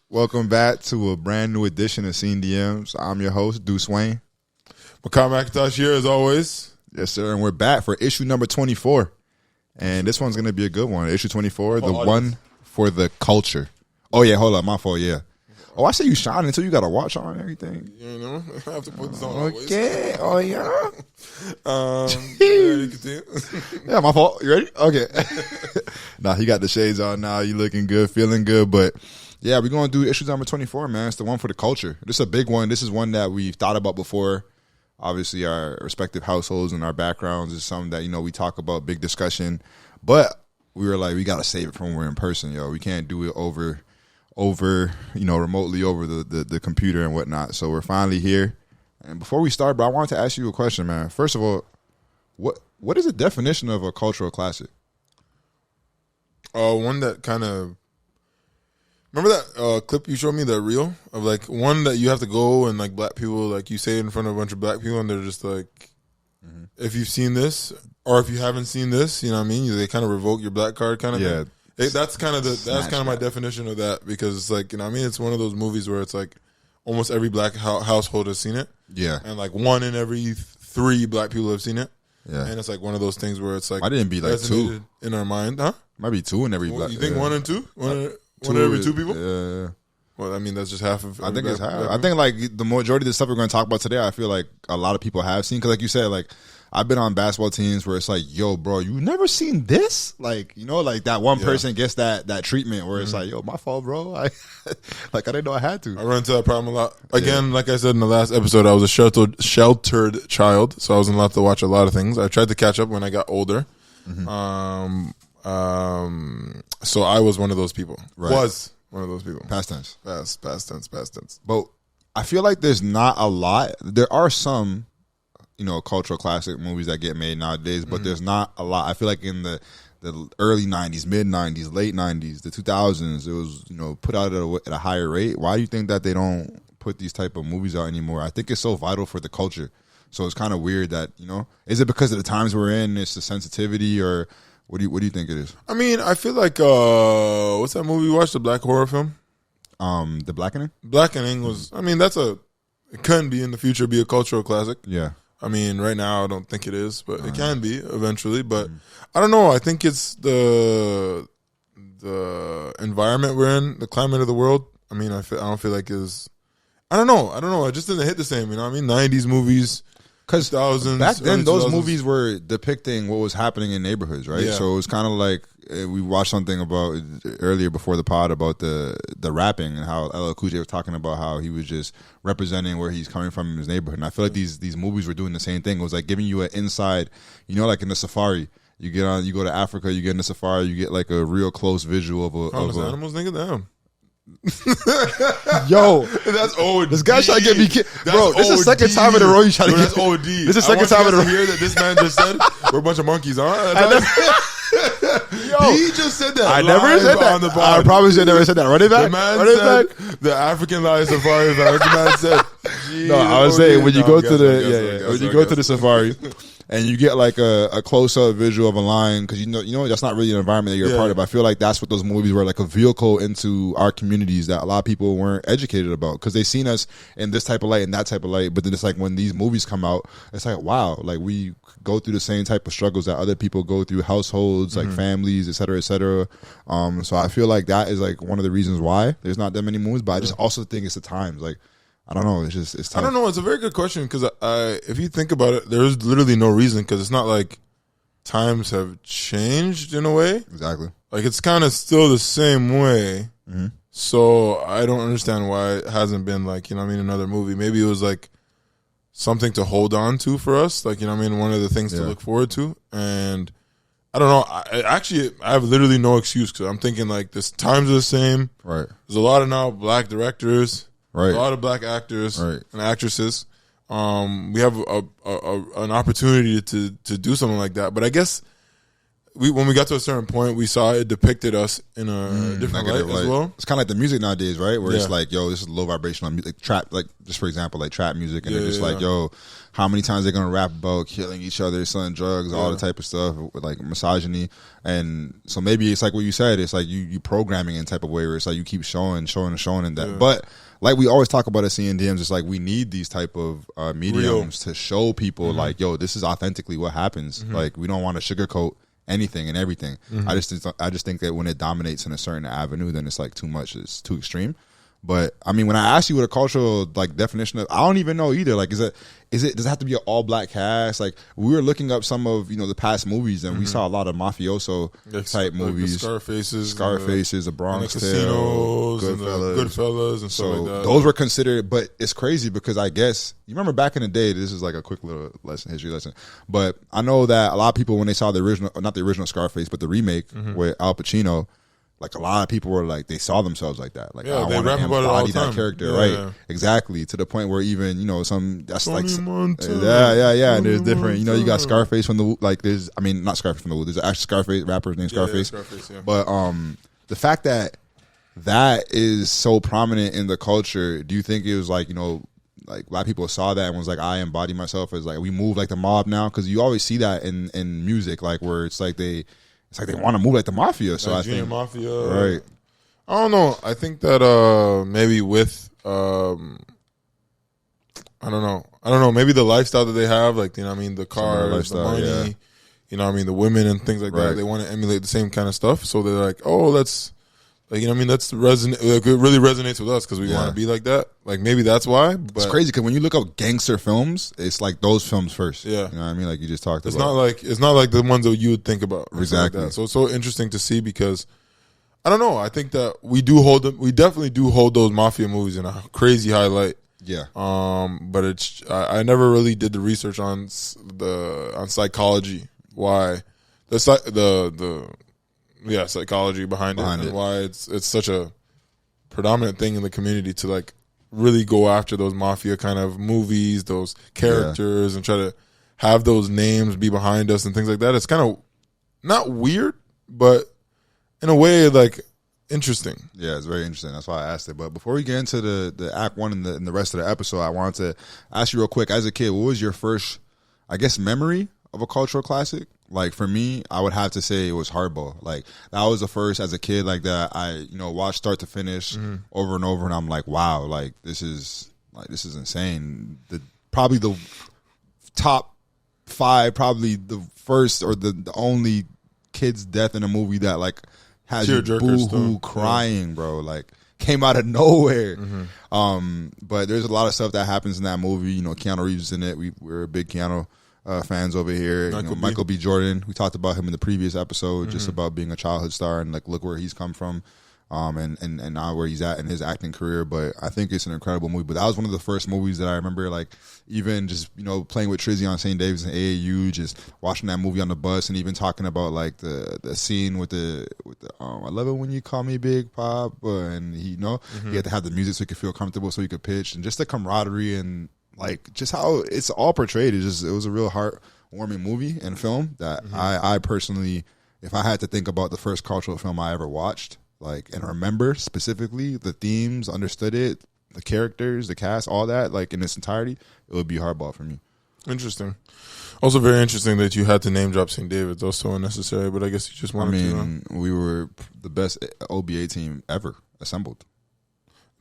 Welcome back to a brand new edition of SceneDMs. I'm your host, Deuce Wayne. Makar McIntosh here as always. Yes, sir, and we're back for issue number 24. And this one's going to be a good one. Issue 24, the one for the culture. Oh, yeah, hold up, my fault, yeah. Oh, I see you shining until you got a watch on and everything. You know, I have to put this on okay. always. Oh, yeah. You ready to continue? Yeah, my fault. You ready? Okay. Nah, he got the shades on now. You looking good, feeling good, but... yeah, we're going to do issue number 24, man. It's the one for the culture. This is a big one. This is one that we've thought about before. Obviously, our respective households and our backgrounds is something that, you know, we talk about, big discussion. But we were like, we got to save it from when we're in person, yo. We can't do it over, you know, remotely over the computer and whatnot. So we're finally here. And before we start, bro, I wanted to ask you a question, man. First of all, what is the definition of a cultural classic? One that kind of... remember that clip you showed me, that reel of like one that you have to go and like black people, like you say it in front of a bunch of black people and they're just like, if you've seen this or if you haven't seen this, you know what I mean? They kind of revoke your black card kind of thing. That's kind of my definition of that, because it's like, you know what I mean? It's one of those movies where it's like almost every black household has seen it. Yeah. And like one in every 3 black people have seen it. Yeah. And it's like one of those things where it's like, I didn't be like 2 in our mind, huh? Might be 2 in every black. You think 1 and 2? One every 2 people? Yeah. Well, I mean, that's just half of... I think it's half. I think, like, the majority of the stuff we're going to talk about today, I feel like a lot of people have seen. Because, like you said, like, I've been on basketball teams where it's like, yo, bro, you never seen this? Like, you know, like, that one person gets that treatment where it's like, yo, my fault, bro. I didn't know I had to. I run into that problem a lot. Again, like I said in the last episode, I was a sheltered child, so I wasn't allowed to watch a lot of things. I tried to catch up when I got older. So I was one of those people. Right. Was one of those people. Past tense. Past tense. But I feel like there's not a lot. There are some, you know, cultural classic movies that get made nowadays, but there's not a lot. I feel like in the early 90s, mid 90s, late 90s, the 2000s, it was, you know, put out at a higher rate. Why do you think that they don't put these type of movies out anymore? I think it's so vital for the culture. So it's kind of weird that, you know, is it because of the times we're in, it's the sensitivity, or what do you think it is? I mean, I feel like what's that movie we watched, the black horror film? The Blackening? Blackening was, I mean, it can be in the future be a cultural classic. Yeah. I mean, right now I don't think it is, but it can be eventually. But I don't know. I think it's the environment we're in, the climate of the world. I mean, I don't feel like is. I don't know. It just didn't hit the same. You know what I mean? 90s movies. Because back then, those movies were depicting what was happening in neighborhoods, right? Yeah. So it was kind of like we watched something about earlier before the pod about the rapping and how LL Cool J was talking about how he was just representing where he's coming from in his neighborhood. And I feel like these movies were doing the same thing. It was like giving you an inside, you know, like in the safari. You go to Africa, you get in the safari, you get like a real close visual of animals, nigga, down. Yo, that's OD. This guy trying to get me, bro. This is the second time in a row you trying to get. That's OD. This is the second time in a row. Hear that this man just said we're a bunch of monkeys, huh? Yo, he just said that. I never said that. I promise you, I never said that. Run it back. The man said the African Lion Safari. The man said. No, I was saying when you go to the safari. And you get like a close-up visual of a lion, because you know that's not really an environment that you're a part of. I feel like that's what those movies were, like a vehicle into our communities that a lot of people weren't educated about, because they seen us in this type of light and that type of light. But then it's like when these movies come out, it's like, wow, like we go through the same type of struggles that other people go through, households, like families, et cetera, et cetera. So I feel like that is like one of the reasons why there's not that many movies. But I just also think it's the times, like. I don't know. It's tough. I don't know. It's a very good question, because if you think about it, there's literally no reason, because it's not like times have changed in a way. Exactly. Like it's kind of still the same way. So I don't understand why it hasn't been like, you know what I mean, another movie. Maybe it was like something to hold on to for us. Like, you know what I mean, one of the things to look forward to. And I don't know. I have literally no excuse, because I'm thinking like this times are the same. Right. There's a lot of now black directors. Right. A lot of black actors and actresses. We have an opportunity to do something like that. But I guess when we got to a certain point, we saw it depicted us in a different light as well. It's kind of like the music nowadays, right? Where it's like, yo, this is low vibrational music, like trap, like just for example, like trap music, and they're just like, yo, how many times they're gonna rap about killing each other, selling drugs, all the type of stuff, with like misogyny, and so maybe it's like what you said, it's like you programming in type of way where it's like you keep showing and that, but. Like we always talk about at SceneDMs, it's like we need these type of mediums to show people like, yo, this is authentically what happens. Like we don't want to sugarcoat anything and everything. I just think that when it dominates in a certain avenue, then it's like too much. It's too extreme. But I mean, when I ask you what a cultural like definition of, I don't even know either. Like, does it have to be an all black cast? Like, we were looking up some of the past movies, and we saw a lot of mafioso type movies, the Scarfaces, the Bronx Tale, Casinos, Goodfellas, and stuff like that. Those were considered. But it's crazy because I guess you remember back in the day. This is like a quick little history lesson. But I know that a lot of people when they saw the original, not the original Scarface, but the remake with Al Pacino. Like a lot of people were like, they saw themselves like that. Like, I want to embody that character, right? Yeah. Exactly. To the point where even, that's Tony like, Montana. Yeah. And there's different, you got Scarface from the, like, not Scarface from the Woo. There's actually Scarface, rapper named Scarface. But the fact that is so prominent in the culture, do you think it was like, like a lot of people saw that and was like, I embody myself as like, we move like the mob now? Because you always see that in music, like where it's like they want to move like the mafia. So Nigerian I think mafia, right? I don't know. I think that maybe with I don't know. Maybe the lifestyle that they have, like the cars, the money, the women and things like that. They want to emulate the same kind of stuff. So they're like, oh, let's that's resonate. Like, it really resonates with us because we want to be like that. Like maybe that's why. But it's crazy because when you look up gangster films, it's like those films first. Yeah, you know what I mean. Like you just talked about. It's not like the ones that you would think about. Exactly. Like so it's so interesting to see because I don't know. I think that we definitely do hold those mafia movies in a crazy highlight. Yeah. But I never really did the research on psychology. Why psychology behind it and why it's such a predominant thing in the community to like really go after those mafia kind of movies, those characters, and try to have those names be behind us and things like that. It's kind of not weird, but in a way like interesting. Yeah, it's very interesting. That's why I asked it. But before we get into the act one and the rest of the episode, I wanted to ask you real quick, as a kid, what was your first, I guess, memory of a cultural classic? Like for me, I would have to say it was Hardball. Like that was the first as a kid like that I watched start to finish over and over, and I'm like, wow, like this is insane. Probably the top 5, probably the first or the only kid's death in a movie that like has you boo-hoo crying, bro. Like came out of nowhere. But there's a lot of stuff that happens in that movie. Keanu Reeves is in it. We're a big Keanu fans over here. Michael B. Jordan. We talked about him in the previous episode, just about being a childhood star and like look where he's come from, and now where he's at in his acting career. But I think it's an incredible movie. But that was one of the first movies that I remember, like even just playing with Trizzy on St. David's and AAU, just watching that movie on the bus, and even talking about like the scene with the I love it when you call me Big Papa, and he he had to have the music so he could feel comfortable, so he could pitch, and just the camaraderie and like just how it's all portrayed. It was a real heartwarming movie and film that I personally, if I had to think about the first cultural film I ever watched, like and remember specifically the themes, understood it, the characters, the cast, all that, like in its entirety, it would be Hardball for me. Interesting. Also very interesting that you had to name drop St. David's. That was so unnecessary, but I guess you just wanted to. We were the best OBA team ever assembled.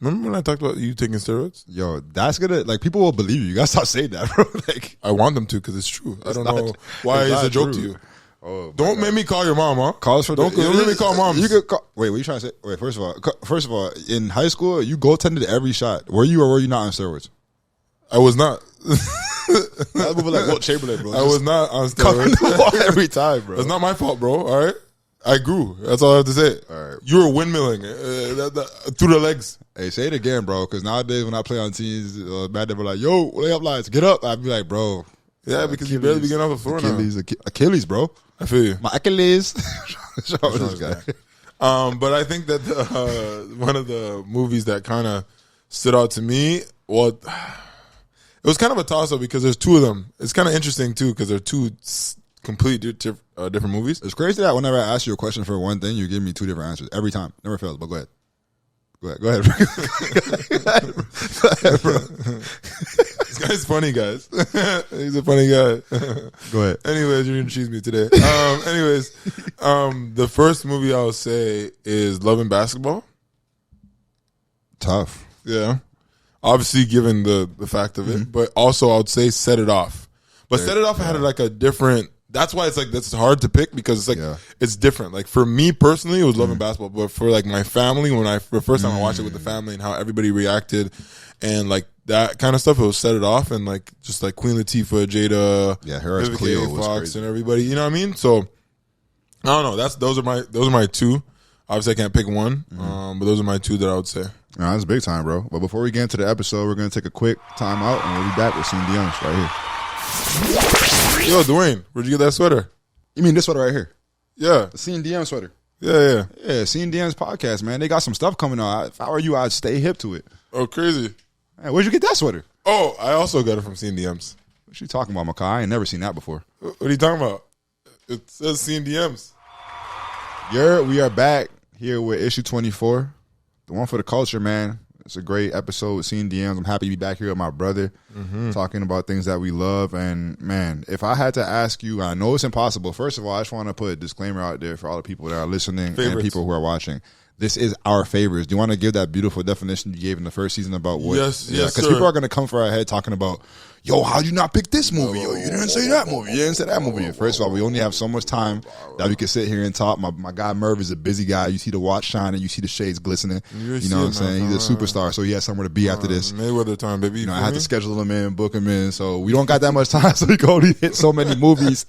Remember when I talked about you taking steroids? Yo, that's gonna, like, people will believe you. You gotta stop saying that, bro. Like, I want them to because it's true. I don't know why it's a joke to you. Oh, don't make me call your mom, huh? Call us for don't make me call moms. You could call. Wait, what are you trying to say? Wait, first of all, in high school, you goaltended every shot. Were you or were you not on steroids? I was not. I was moving like Wilt Chamberlain, bro. I was not on steroids. The ball every time, bro. It's not my fault, bro. All right. I grew. That's all I have to say. All right. You were windmilling through the legs. Hey, say it again, bro. Because nowadays when I play on teams, bad they were like, "Yo, lay up lines, get up." I'd be like, "Bro, yeah, because you barely be getting off the floor now." Achilles, bro. I feel you. My Achilles. Show this guy. But I think that one of the movies that kind of stood out to me, well, it was kind of a toss up because there's two of them. It's kind of interesting too because they're two completely different movies. It's crazy that whenever I ask you a question for one thing, you give me two different answers every time. Never fails. But go ahead. Go ahead, bro. This guy's funny, guys. He's a funny guy. Go ahead. Anyways, you're gonna cheese me today. The first movie I'll say is Love and Basketball. Tough. Yeah. Obviously, given the fact of it, but also I would say Set It Off. But Set It Off had like a different. That's why it's like that's hard to pick because it's like it's different. Like for me personally, it was Love and Basketball, but for like my family, when the first time I watched it with the family and how everybody reacted and like that kind of stuff, it was Set It Off and like just like Queen Latifah, Jada, her as Cleo was Fox, crazy. and everybody. You know what I mean? So I don't know. Those are my two. Obviously, I can't pick one, but those are my two that I would say. No, that's big time, bro. But before we get into the episode, we're gonna take a quick time out and we'll be back with SceneDMs right here. Yo, Dwayne, where'd you get that sweater? You mean this sweater right here? Yeah. The SceneDM sweater. Yeah. Yeah, SceneDMs podcast, man. They got some stuff coming out. If I were you, I'd stay hip to it. Oh, crazy. Man, where'd you get that sweater? Oh, I also got it from SceneDMs. What you talking about, Makai? I ain't never seen that before. What are you talking about? It says SceneDMs. We are back here with issue 24. The one for the culture, man. It's a great episode with SceneDMs. I'm happy to be back here with my brother talking about things that we love. And, man, if I had to ask you, I know it's impossible. First of all, I just want to put a disclaimer out there for all the people that are listening and people who are watching. This is our favorites. Do you want to give that beautiful definition you gave in the first season about what? Yes, because people are going to come for our head talking about, yo, how'd you not pick this movie? Yo, you didn't say that movie. You didn't say that movie. First of all, we only have so much time that we can sit here and talk. My guy Merv is a busy guy. You see the watch shining. You see the shades glistening. You know what I'm saying? He's a superstar, so he has somewhere to be after this. Mayweather time, baby. You know, I had to schedule him in, book him in. So we don't got that much time, so we can only hit so many movies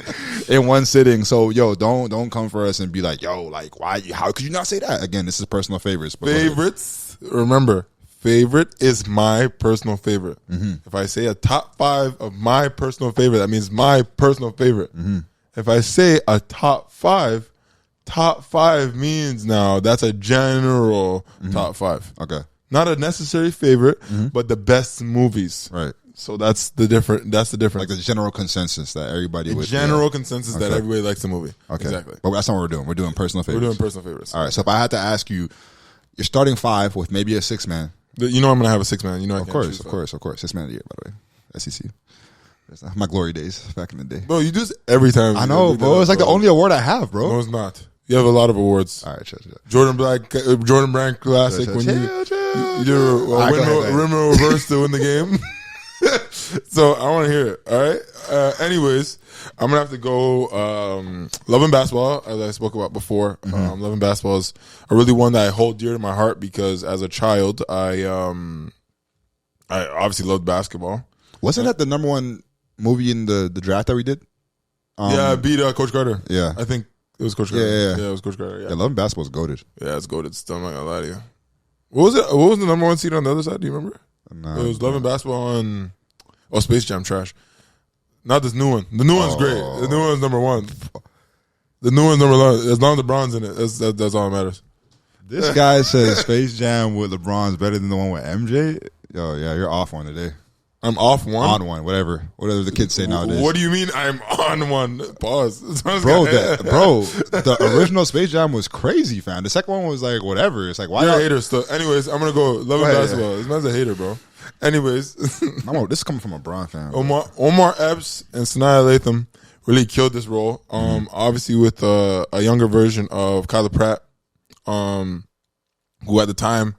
in one sitting. So, yo, don't come for us and be like, yo, like, why? How could you not say that? Again, this is personal favorites. Favorites, remember, favorite is my personal favorite. If I say a top 5 of my personal favorite, that means my personal favorite. If I say a top 5 means now that's a general top 5. Okay. Not a necessary favorite, but the best movies. Right. So that's the difference. Like the general consensus that everybody would. General consensus that everybody likes the movie. Okay. Exactly. But that's not what we're doing. We're doing personal favorites. We're doing personal favorites. All right. So if I had to ask you, you're starting 5 with maybe a 6-man. You know I'm going to have a 6-man. You know Of course. 6-man of the year, by the way. SEC. That's my glory days back in the day. Bro, you do this every time. I know, bro. It's like the only award I have, bro. No, it's not. You have a lot of awards. All right, chill. Jordan Brand Classic when you did a rim reverse to win the game. So I want to hear it. All right. Anyways, I'm gonna have to go. Love and Basketball, as I spoke about before. Love and Basketball is a really one that I hold dear to my heart because as a child, I obviously loved basketball. Wasn't that the number one movie in the draft that we did? Yeah, I beat Coach Carter. Yeah, I think it was Coach Carter. Yeah, it was Coach Carter. Yeah, Love and Basketball is goated. Yeah, it's goated. Still, I'm not gonna lie to you. What was it? What was the number one seed on the other side? Do you remember? No, it was Love and Basketball on. Oh, Space Jam trash. Not this new one. The new one's great. The new one's number 1. The new one's number 1. As long as LeBron's in it, that's all that matters. This guy says Space Jam with LeBron's better than the one with MJ. Yo, yeah, you're off one today. I'm off one? On one, whatever the kids say nowadays. What do you mean I'm on one? Pause. Bro, the original Space Jam was crazy, fam. The second one was like, whatever. It's like, why? You're a hater still. Anyways, I'm going to go Love and Basketball. Yeah. This man's a hater, bro. Anyways. This is coming from a Bron fan. Omar Epps and Sanaa Lathan really killed this role. Obviously with a younger version of Kyla Pratt, who at the time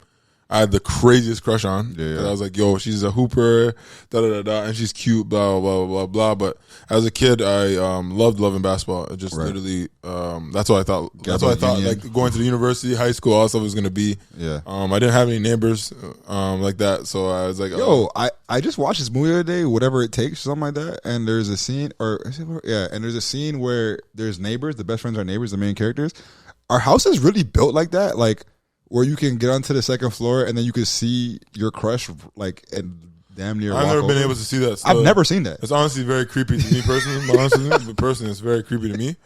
I had the craziest crush on. Yeah. I was like, yo, she's a hooper, and she's cute, blah, blah, blah, blah. But as a kid, I loved Love and Basketball. It just literally, that's what I thought. That's what I thought, like, going to the university, high school, all that stuff was going to be. Yeah. I didn't have any neighbors like that, so I was like, yo, I just watched this movie the other day, Whatever It Takes, something like that, and there's a scene, and there's a scene where there's neighbors, the best friends are neighbors, the main characters. Our house is really built like that, like, where you can get onto the second floor and then you can see your crush like and damn near. I've never been able to see that. I've never seen that. It's honestly very creepy to me personally. Honestly, the person is very creepy to me.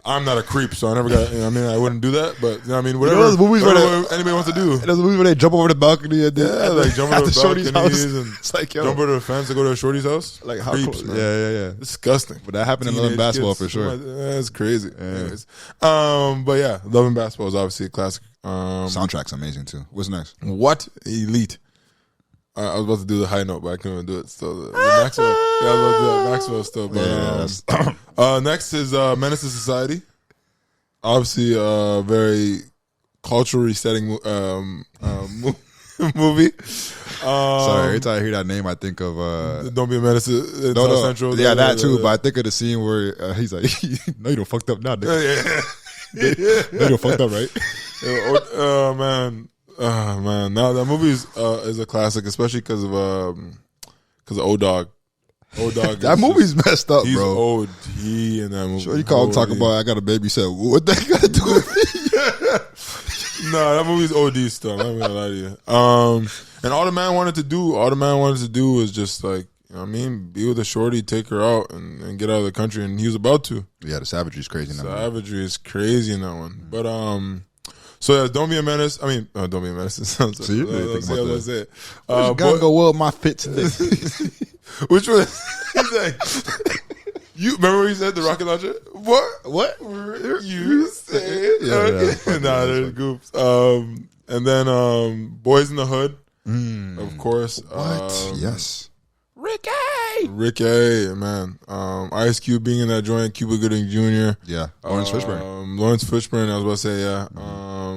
I'm not a creep, so I never got. I mean, I wouldn't do that, but I mean, whatever. those movies whatever anybody wants to do. Those movies where they jump over the balcony and like jump over the shorty's balconies house. and It's like, yo, jump over the fence to go to a shorty's house. like how creeps, cool. man. Yeah. Disgusting. But that happened in Love and Teenage Basketball kids, for sure. That's crazy. Yeah. Anyways, but yeah, Love and Basketball is obviously a classic. Soundtrack's amazing too. What's next? What Elite? I was about to do the high note, but I couldn't do it. Still, the Maxwell. Yeah, I was about to do that Maxwell still. But next is Menace to Society. Obviously, a very culturally setting movie. Sorry, every time I hear that name, I think of Don't Be a Menace in South Central. Yeah, that too. But I think of the scene where he's like, "No, you don't fucked up now, nigga. No, you don't fucked up, right?" Oh man. Now that movie is a classic, especially because of O-Dog. O-Dog. That movie's messed up, he's bro. OD in that movie. Sure, you call him talk about I got a baby. Said what that got to do with me? No, that movie's OD stuff. I'm not gonna lie to you. And all the man wanted to do was just like, you know what I mean, be with a shorty, take her out, and get out of the country. And he was about to. Yeah, the savagery's crazy. Savagery is crazy in that one. But so yeah, Don't Be a Menace. I mean, Don't Be a Menace. Sounds So you really think about that. gonna go well with my fit today. Which was he's like, you remember what he said, the rocket launcher? What you say? Yeah. Nah, there's goops. And then Boys in the Hood, of course. What? Yes. Ricky, man. Ice Cube being in that joint, Cuba Gooding Jr. Yeah. Lawrence Fishburne. Lawrence Fishburne, I was about to say, yeah.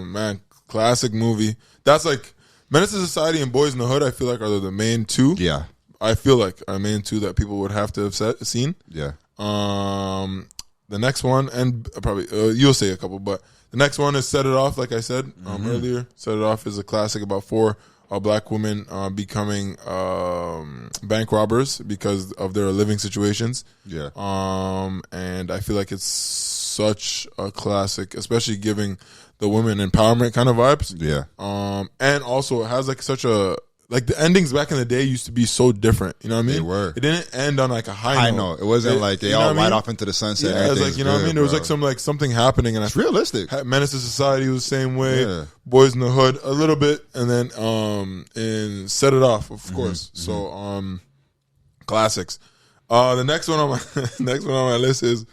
Man, classic movie. That's like Menace to Society and Boys in the Hood, I feel like are the main two. Yeah. I feel like are main two that people would have to have seen. Yeah. The next one, and probably you'll say a couple, but the next one is Set It Off, like I said earlier. Set It Off is a classic about four black women becoming bank robbers because of their living situations. Yeah. And I feel like it's such a classic, especially giving the women empowerment kind of vibes. Yeah. And also it has like such a, like the endings back in the day used to be so different. You know what I mean? They were. It didn't end on like a high note. It wasn't like they all ride off into the sunset. Yeah, it was like, you know what I mean? There was like something happening, and it's realistic. Menace to Society was the same way. Yeah. Boys in the Hood a little bit, and then in Set It Off, of course. So classics. The next one on my list is,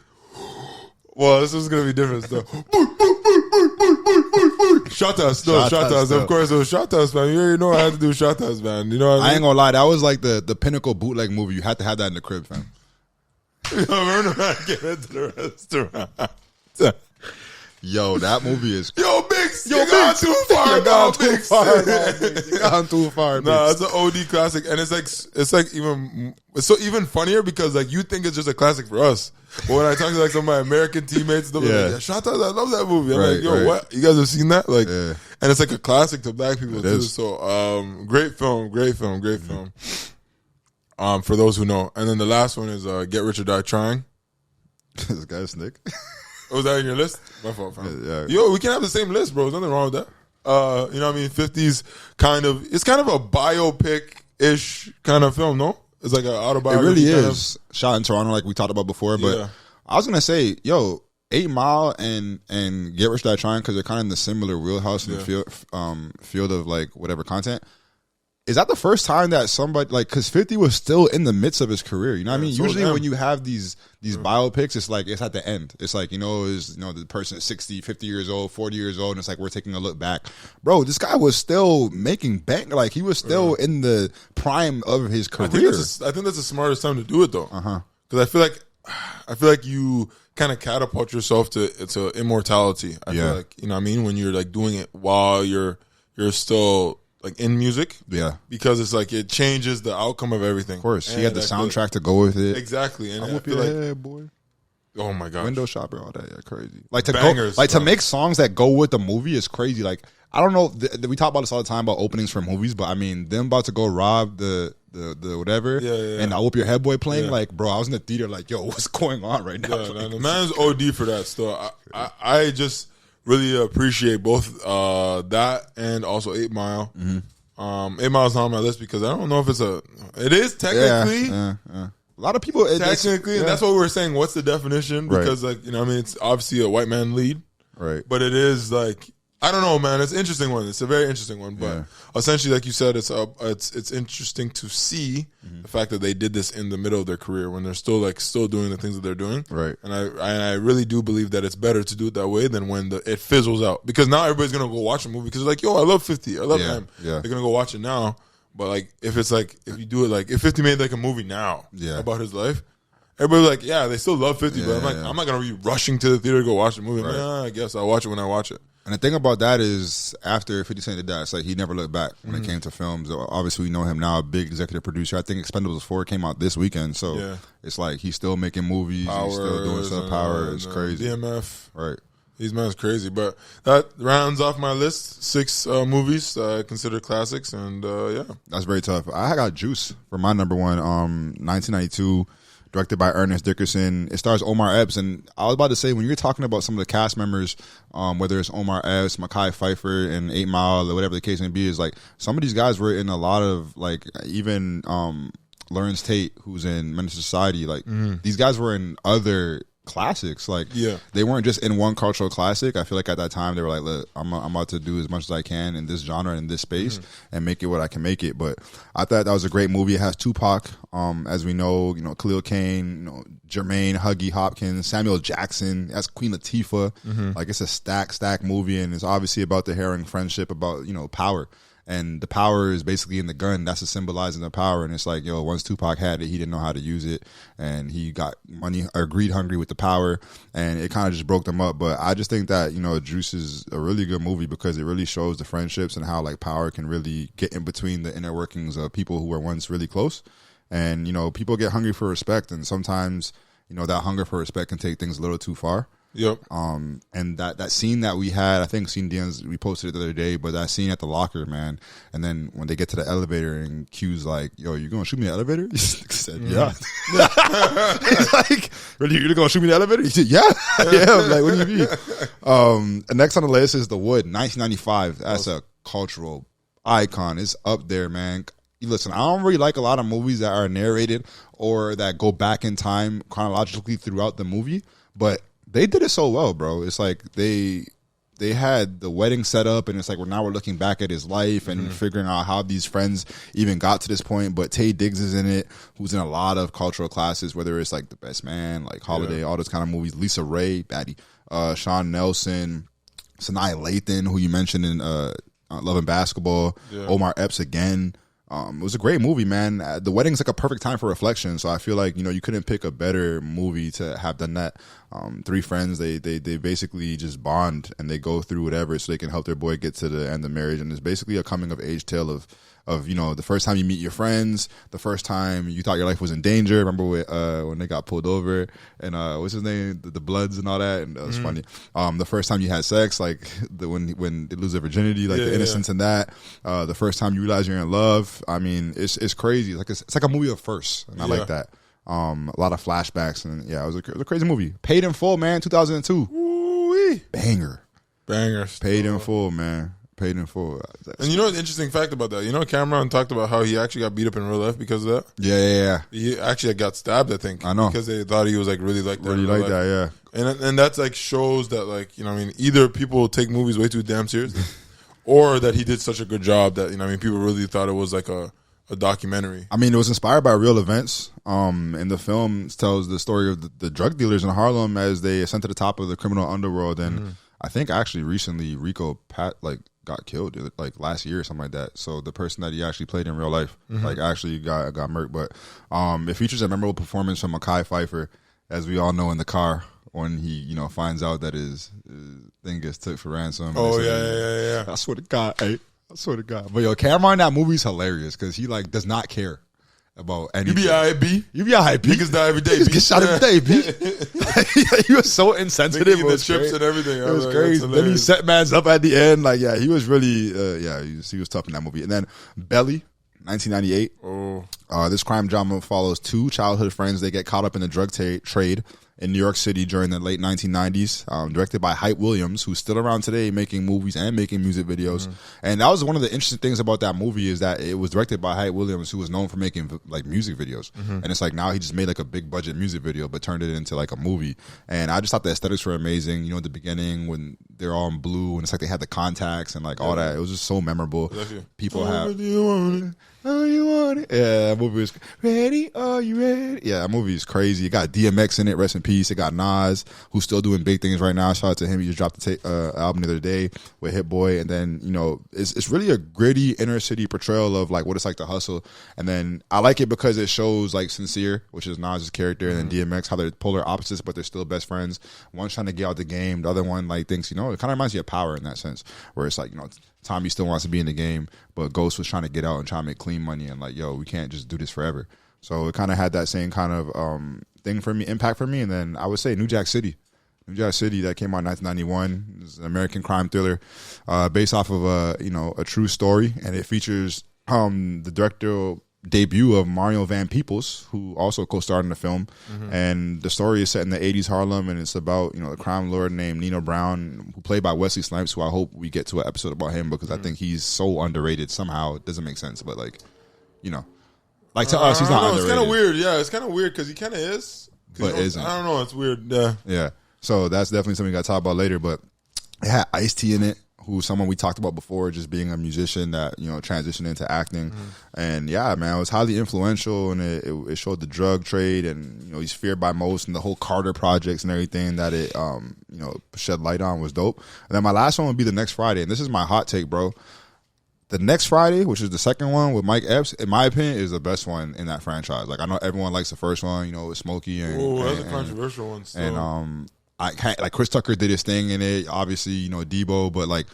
well, this is gonna be different stuff. Shotas, of course. It was Shotas, man. You already know I had to do Shotas, man. You know what I mean? I ain't gonna lie, that was like the pinnacle bootleg movie. You had to have that in the crib, fam. Remember when I came into the restaurant? Yo, that movie is. Yo, Bix, you gone too far. You gone too far. You gone too far. Nah, it's an OD classic, and it's even funnier because like you think it's just a classic for us, but when I talk to like some of my American teammates, they're like, "Shout out, I love that movie." I'm like, "Yo, what? You guys have seen that?" Like, and it's like a classic to black people too. So, great film. For those who know, and then the last one is Get Rich or Die Trying. This guy's Nick. Was that in your list? My fault, fam. Yeah. Yo, we can have the same list, bro. There's nothing wrong with that. You know what I mean? 50s it's kind of a biopic-ish kind of film, no? It's like an autobiography. It really is. Shot in Toronto, like we talked about before. But I was gonna say, yo, 8 Mile and Get Rich or Die Trying, because they're kind of in the similar wheelhouse in the field of like whatever content. Is that the first time that somebody, like, because 50 was still in the midst of his career? You know what I mean? So usually when you have these biopics, it's like it's at the end. It's like, the person is 60, 50 years old, 40 years old, and it's like we're taking a look back. Bro, this guy was still making bank. Like, he was still in the prime of his career. I think that's the smartest time to do it, though. Because I feel like you kind of catapult yourself to immortality. I feel like, you know what I mean? When you're like doing it while you're still like in music, because it's like it changes the outcome of everything. Of course, he had the soundtrack to go with it. Exactly, and I whoop your head, boy. Oh my god, Window shopper, all that, crazy. Like to Bangers, to make songs that go with the movie is crazy. Like I don't know, we talk about this all the time about openings for movies, but I mean, them about to go rob the whatever, and I whoop your head, boy playing. Like, bro, I was in the theater, like, yo, what's going on right now? The man's OD for that still. I just really appreciate both that and also 8 Mile. 8 Mile's not on my list because I don't know if it is technically A lot of people technically, and that's what we were saying. What's the definition? Because like I mean, it's obviously a white man lead, right? But it is like I don't know, man. It's an interesting one. It's a very interesting one. But essentially, like you said, it's interesting to see the fact that they did this in the middle of their career when they're still doing the things that they're doing, right? And I really do believe that it's better to do it that way than when it fizzles out, because now everybody's gonna go watch a movie because they're like, yo, I love 50, I love him. Yeah. They're gonna go watch it now. But like if you do it like if 50 made like a movie now about his life, everybody's like, yeah, they still love 50, but I'm not gonna be rushing to the theater to go watch the movie. Right. I guess I'll watch it when I watch it. And the thing about that is, after 50 Cent did that, it's like he never looked back when it came to films. Obviously, we know him now, a big executive producer. I think Expendables 4 came out this weekend, so it's like he's still making movies, he's still doing stuff. Power is crazy. DMF, right? These man's crazy. But that rounds off my list. 6 movies I consider classics, and that's very tough. I got Juice for my number one. 1992. Directed by Ernest Dickerson. It stars Omar Epps. And I was about to say, when you're talking about some of the cast members, whether it's Omar Epps, Mekhi Phifer, and 8 Mile, or whatever the case may be, is like some of these guys were in a lot of, like, even Lawrence Tate, who's in Menace to Society. Like, these guys were in other classics. Like, they weren't just in one cultural classic. I feel like at that time they were like, look, I'm about to do as much as I can in this genre and in this space and make it what I can make it. But I thought that was a great movie. It has Tupac, as we know, Khalil Cain, Jermaine, Huggy Hopkins, Samuel Jackson, that's Queen Latifah. Like, it's a stack movie, and it's obviously about the harrowing friendship, about power. And the power is basically in the gun. That's a symbolizing the power. And it's like, once Tupac had it, he didn't know how to use it. And he got money or greed hungry with the power. And it kind of just broke them up. But I just think that, Juice is a really good movie because it really shows the friendships and how, like, power can really get in between the inner workings of people who were once really close. And, people get hungry for respect. And sometimes, that hunger for respect can take things a little too far. Yep. And that scene that we had, I think SceneDMs, we posted it the other day, but that scene at the locker, man. And then when they get to the elevator and Q's like, yo, you gonna shoot me in the elevator? He said, yeah. He's like, really, you're gonna shoot me in the elevator? He said, yeah. I'm like, what do you mean? And next on the list is The Wood, 1995. That's a cultural icon. It's up there, man. Listen, I don't really like a lot of movies that are narrated or that go back in time chronologically throughout the movie, but they did it so well, bro. It's like they had the wedding set up, and it's like now we're looking back at his life and figuring out how these friends even got to this point. But Taye Diggs is in it, who's in a lot of cultural classes, whether it's like The Best Man, like Holiday, all those kind of movies. Lisa Ray, Batty, Sean Nelson, Sanaa Lathan, who you mentioned in Love and Basketball, Omar Epps again. It was a great movie, man. The wedding's like a perfect time for reflection. So I feel like, you couldn't pick a better movie to have done that. 3 friends, they basically just bond and they go through whatever so they can help their boy get to the end of marriage. And it's basically a coming of age tale of the first time you meet your friends, the first time you thought your life was in danger. Remember when they got pulled over and what's his name, the Bloods and all that, and that was funny. The first time you had sex, like when they lose their virginity, like the innocence in that. The first time you realize you're in love. I mean, it's crazy. It's like a movie of firsts, and I like that. A lot of flashbacks, and it was a crazy movie. Paid in Full, man, 2002. Ooh-wee. Banger. Paid in Full, man. Paid in Full. And an interesting fact about that? Cameron talked about how he actually got beat up in real life because of that. Yeah. He actually got stabbed, I think. I know. Because they thought he was like really like that. Really like that, yeah. And that's like shows that like, either people take movies way too damn seriously or that he did such a good job that, people really thought it was like a documentary. I mean, it was inspired by real events. And the film tells the story of the drug dealers in Harlem as they ascend to the top of the criminal underworld. And I think actually recently Rico got killed like last year or something like that. So the person that he actually played in real life actually got murked. But it features a memorable performance from Mekhi Phifer, as we all know, in the car when he finds out that his thing gets took for ransom. Oh yeah. I swear to God, I swear to God. But Cameron, that movie's hilarious because he does not care about anything. You be alright, B. Niggas die every day, B. Get shot every day, B. He was so insensitive. The chips and everything. It was crazy. Then he set man's up at the end. He was really, he was tough in that movie. And then Belly, 1998. This crime drama follows two childhood friends. They get caught up in the drug trade in New York City during the late 1990s, directed by Hype Williams, who's still around today making movies and making music videos. And that was one of the interesting things about that movie is that it was directed by Hype Williams, who was known for making like music videos. And it's like now he just made like a big budget music video, but turned it into like a movie. And I just thought the aesthetics were amazing. You know, at the beginning when they're all in blue and it's like they had the contacts and like all that. It was just so memorable. People have... Oh, you want it? Yeah, that movie was ready. Are you ready? Yeah, that movie is crazy. It got DMX in it. Rest in peace. It got Nas, who's still doing big things right now. Shout out to him. He just dropped the album the other day with Hit Boy. And then, you know, it's really a gritty inner city portrayal of like what it's like to hustle. And then I like it because it shows like Sincere, which is Nas's character, and then DMX, how they're polar opposites, but they're still best friends. One's trying to get out the game. The other one like thinks, you know, it kind of reminds you of Power in that sense, where it's like, you know, Tommy still wants to be in the game, but Ghost was trying to get out and try to make clean money and like, yo, we can't just do this forever. So it kind of had that same kind of thing for me, impact for me. And then I would say New Jack City that came out in 1991. It's an American crime thriller based off of a true story, and it features the directorial debut of Mario Van Peebles, who also co-starred in the film. And the story is set in the 80s Harlem, and it's about, you know, a crime lord named Nino Brown, who played by Wesley Snipes, who I hope we get to an episode about him because I think he's so underrated somehow. It doesn't make sense, but like, you know, like to us, he's not underrated. It's kind of weird. Yeah, it's kind of weird because he kind of is. But isn't. I don't know. It's weird. Yeah. Yeah. So that's definitely something we got to talk about later, but it had Ice-T in it, who's someone we talked about before, just being a musician that, you know, transitioned into acting. And yeah, man, it was highly influential, and it showed the drug trade, and, you know, he's feared by most, and the whole Carter projects and everything that it, you know, shed light on was dope. And then my last one would be The Next Friday, and this is my hot take, bro. The Next Friday, which is the second one with Mike Epps, in my opinion, is the best one in that franchise. Like, I know everyone likes the first one, you know, with Smokey and... that's a controversial one still. And, I can't, like, Chris Tucker did his thing in it, obviously, you know, Debo, but like,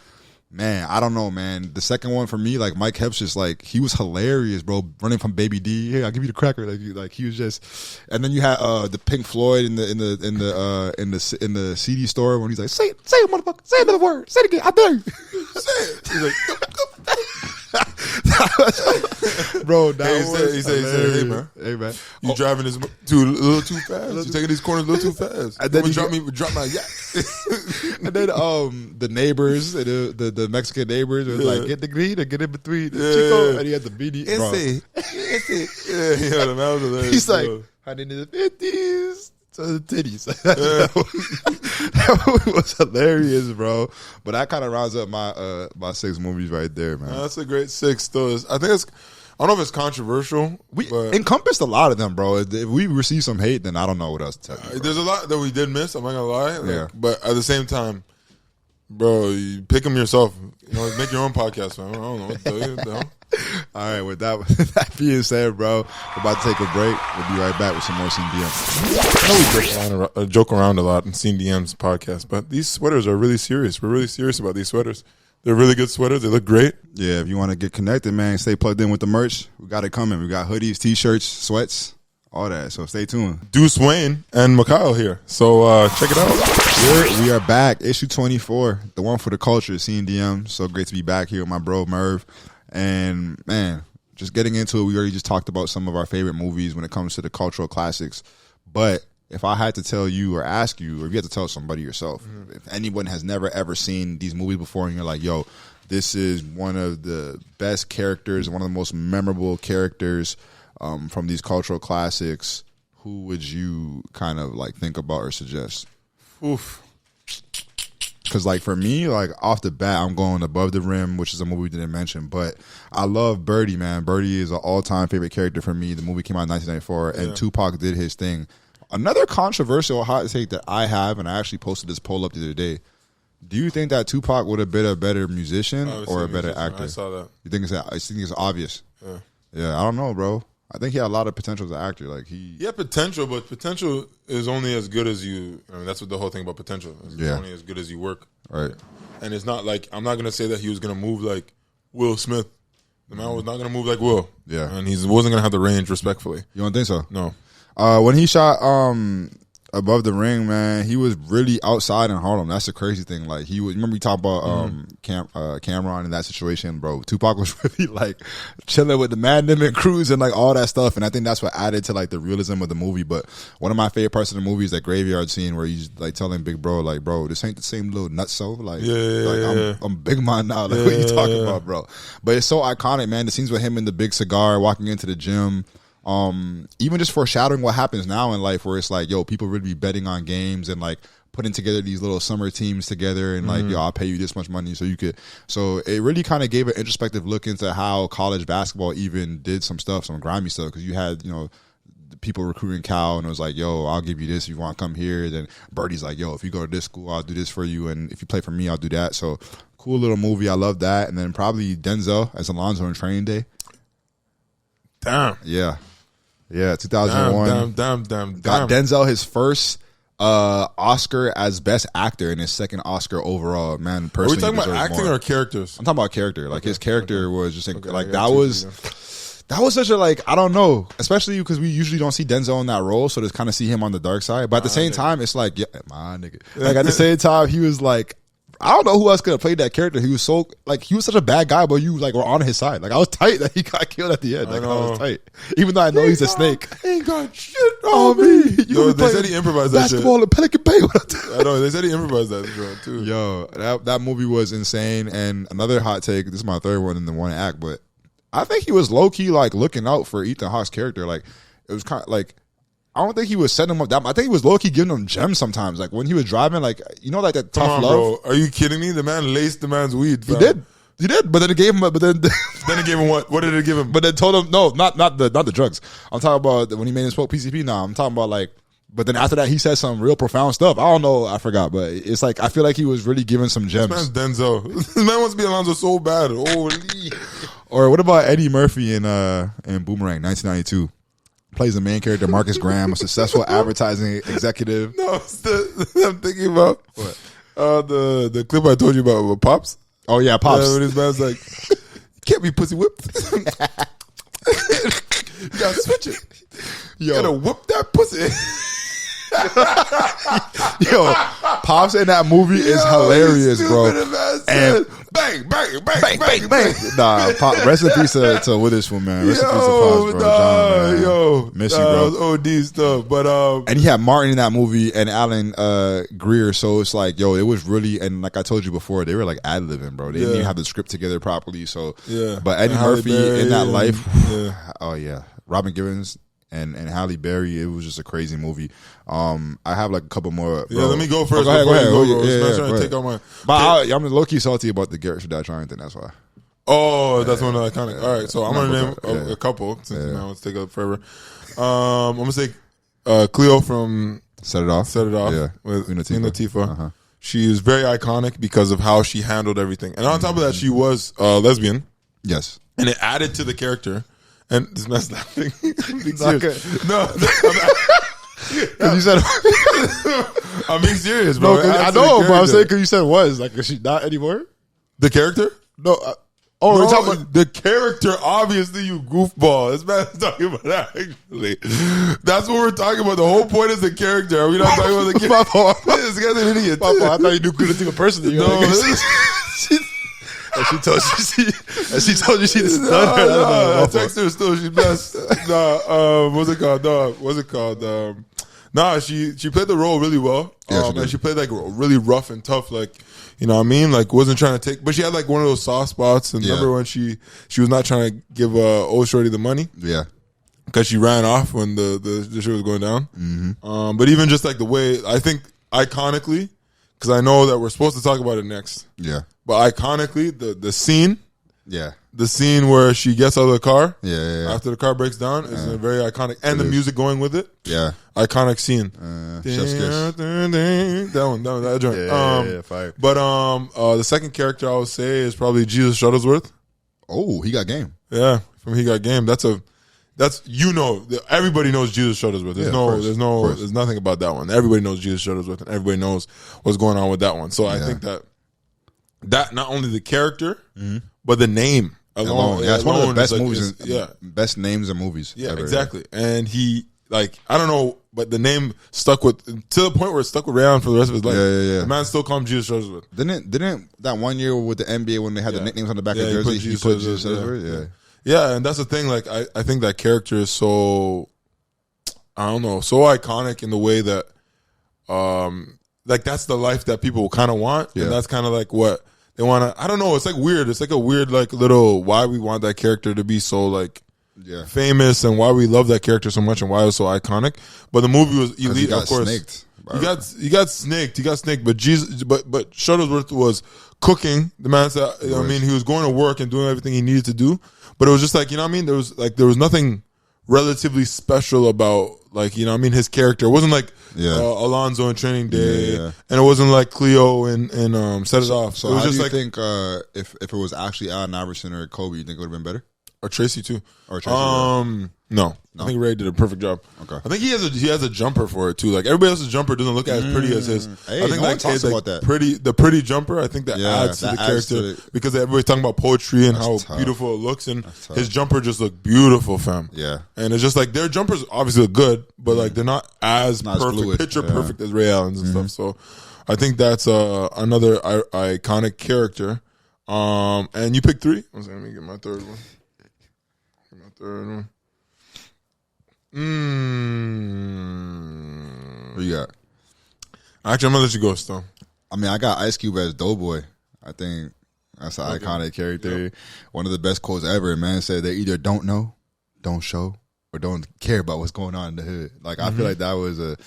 man, I don't know, man. The second one for me, like, Mike Epps just like, he was hilarious, bro. Running from Baby D, hey, I'll give you the cracker, like he was just. And then you had the Pink Floyd in the CD store when he's like, say it, motherfucker, say another word, say it again, I dare you. Say it. He's like, bro, he said, hey man, you driving this a little too fast. You taking these corners a little too fast. And then you drop my yak. And then the neighbors, the Mexican neighbors was like, get the green or get in between the Chico, and he had the BD. Yeah, that was hilarious. He's like, hiding in the 50s. To the titties. That movie was hilarious, bro. But that kind of rounds up my 6 movies right there, man. That's a great 6, though. I think I don't know if it's controversial. We encompassed a lot of them, bro. If we receive some hate, then I don't know what else to tell you. There's a lot that we did miss. I'm not gonna lie. Yeah. But at the same time, bro, you pick them yourself. You know, make your own podcast, man. I don't know what to tell you. All right, with that being said, bro, we're about to take a break. We'll be right back with some more SceneDMs. I know we joke around a lot in SceneDMs podcast, but these sweaters are really serious. We're really serious about these sweaters. They're really good sweaters. They look great. Yeah, if you want to get connected, man, stay plugged in with the merch. We got it coming. We got hoodies, T-shirts, sweats, all that. So stay tuned. Deuce Wayne and Mikhail here. So check it out. We are back. Issue 24, the one for the culture, SceneDMs. So great to be back here with my bro, Merv. And, man, just getting into it, we already just talked about some of our favorite movies when it comes to the cultural classics. But if I had to tell you or ask you, or if you had to tell somebody yourself, if anyone has never, ever seen these movies before and you're like, yo, this is one of the best characters, one of the most memorable characters from these cultural classics, who would you kind of like think about or suggest? Oof. Because, like, for me, like, off the bat, I'm going Above the Rim, which is a movie we didn't mention. But I love Birdie, man. Birdie is an all-time favorite character for me. The movie came out in 1994, and Tupac did his thing. Another controversial hot take that I have, and I actually posted this poll up the other day. Do you think that Tupac would have been a better musician or a better actor? I saw that. You think it's obvious? Yeah. Yeah, I don't know, bro. I think he had a lot of potential as an actor. Like he had potential, but potential is only as good as you. I mean, that's what the whole thing about potential. It's only as good as you work. Right. And it's not like, I'm not gonna say that he was gonna move like Will Smith. The man was not gonna move like Will. Yeah. And he wasn't gonna have the range. Respectfully, you don't think so? No. When he shot Above the Ring, man, he was really outside in Harlem. That's the crazy thing. Like he was. Remember we talked about Cameron in that situation, bro. Tupac was really like chilling with the Madden and Cruz and like all that stuff. And I think that's what added to like the realism of the movie. But one of my favorite parts of the movie is that graveyard scene where he's like telling Big Bro, like, bro, this ain't the same little nutso. Like, I'm Big Man now. Like, what you talking about, bro? But it's so iconic, man. The scenes with him in the big cigar, walking into the gym. Even just foreshadowing what happens now in life, where it's like, yo, people really be betting on games and like putting together these little summer teams together and like, yo, I'll pay you this much money so you could. So it really kind of gave an introspective look into how college basketball even did some stuff, some grimy stuff, because you had, you know, people recruiting Cal and it was like, yo, I'll give you this if you want to come here. Then Birdie's like, yo, if you go to this school, I'll do this for you, and if you play for me, I'll do that. So cool little movie. I love that. And then probably Denzel as Alonzo in Training Day. Damn. Yeah, 2001. Damn. Got Denzel his first Oscar as Best Actor and his second Oscar overall. Man, personally, are we talking about acting or characters? I'm talking about character. Like his character was just like that was such a like, I don't know, especially because we usually don't see Denzel in that role, so to kind of see him on the dark side. But at the same time, it's like, yeah, my nigga. Like at the same time, he was like, I don't know who else could have played that character. He was so like, he was such a bad guy, but you like were on his side. Like I was tight that he got killed at the end. Like I was tight, even though I know he's a snake. Ain't got shit on me. Yo, they said he improvised that shit. Basketball in Pelican Bay. I know they said he improvised that too. Yo, that movie was insane. And another hot take. This is my third one in the one act, but I think he was low key like looking out for Ethan Hawke's character. Like it was kind of like, I don't think he was setting him up that much. I think he was low-key giving him gems sometimes. Like when he was driving, like, you know, like that tough love. Bro. Are you kidding me? The man laced the man's weed. Fam. He did. But then it gave him. But then it gave him what? What did it give him? But then told him no, not the drugs. I'm talking about when he made him smoke PCP. Now I'm talking about like. But then after that, he said some real profound stuff. I don't know. I forgot. But it's like I feel like he was really giving some gems. This man's Denzel. This man wants to be Alonzo so bad. Holy. Or what about Eddie Murphy in Boomerang 1992? Plays the main character, Marcus Graham, a successful advertising executive. No, I'm thinking about what the clip I told you about with Pops. Oh yeah, Pops. When his man's like, "You can't be pussy whipped. You gotta switch it. You gotta whip that pussy." Yo, Pops in that movie is hilarious, bro. And bang, bang, bang, bang, bang. Nah, rest in peace to Witherspoon, man. Rest in peace to Pops, bro. John, man. Yo, miss you, bro. That was OD stuff, but and he had Martin in that movie and Alan Greer, so it's like, yo, it was really, and like I told you before, they were like ad-libbing, bro. They didn't even have the script together properly, so yeah. But Eddie Murphy in that life, oh yeah, Robin Givens and Halle Berry, it was just a crazy movie. I have like a couple more. Bro. Yeah, let me go first. Oh, go ahead. Trying to take out my. But I'm low key salty about the Garrett Shaddai trying thing. That's why. Oh, that's one of the iconic. All right, so I'm gonna name a couple since now it's take up forever. I'm gonna say Cleo from Set It Off. Yeah, with Queen Latifah. Uh-huh. She is very iconic because of how she handled everything, and on top of that, she was lesbian. Yes, and it added to the character. And this man's laughing. No. Because you said, I'm being serious, bro. No, I know, but I'm saying because you said was like, is she not anymore? The character? No. We're talking about the character. Obviously, you goofball. This man's talking about that. Actually, that's what we're talking about. The whole point is the character. Are we not talking about the character? This guy's an idiot. I thought you knew Queen Latifah personally. No. And she told you she didn't. I text her still. She's blessed. What's it called? She played the role really well. And she played like really rough and tough, like, you know what I mean? Like wasn't trying to take, but she had like one of those soft spots. And remember when she was not trying to give old shorty the money? Yeah. Because she ran off when the shit was going down. Mm-hmm. But even just like the way, I think iconically, because I know that we're supposed to talk about it next. Yeah. But iconically, the scene. Yeah. The scene where she gets out of the car. Yeah. After the car breaks down is a very iconic. And the music going with it. Yeah. Iconic scene. Chef's Kiss. That joint. Yeah, fire. But the second character I would say is probably Jesus Shuttlesworth. Oh, he got game. Yeah. From He Got Game. Everybody knows Jesus Shuttlesworth. There's nothing about that one. Everybody knows Jesus Shuttlesworth, and everybody knows what's going on with that one. So I think that not only the character, but the name alone. Yeah, it's one of the best movies. Best names in movies. Yeah, ever. exactly. And he like I don't know, but the name stuck with to the point where it stuck with Rayon for the rest of his life. Yeah. The man still called him Jesus Shuttlesworth. Didn't that one year with the NBA when they had the nicknames on the back of the he jersey, he put Jesus Shuttlesworth? Yeah. Yeah, and that's the thing. Like, I think that character is so, I don't know, so iconic in the way that, like, that's the life that people kind of want. Yeah. And that's kind of like what they want to, I don't know, it's like weird. It's like a weird, like, little, why we want that character to be so, like, famous and why we love that character so much and why it was so iconic. But the movie was elite, of course. Snaked. You got snaked, but Shuttlesworth was cooking. The man said, I mean, he was going to work and doing everything he needed to do. But it was just like, you know what I mean? There was nothing relatively special about, like, you know what I mean, his character. It wasn't like Alonzo in Training Day, and it wasn't like Cleo in Set It Off. So it was how just do you like, think if it was actually Allen Iverson or Kobe, you think it would have been better? Or Tracy too. Or Tracy, no. I think Ray did a perfect job. Okay. I think he has a jumper for it too. Like everybody else's jumper doesn't look as pretty as his. Hey, I think no one talks about that. The pretty jumper. I think that adds to the character because everybody's talking about poetry and how beautiful it looks, and his jumper just looked beautiful, fam. Yeah. And it's just like their jumpers obviously look good, but like they're not as perfect, picture perfect as Ray Allen's and stuff. So I think that's another iconic character. And you picked 3. Let me get my third one. What you got? Actually, I'm gonna let you go, Stone. I mean, I got Ice Cube as Doughboy. I think that's an iconic character. Yep. One of the best quotes ever. Man said they either don't know, don't show, or don't care about what's going on in the hood. Like I feel like that was a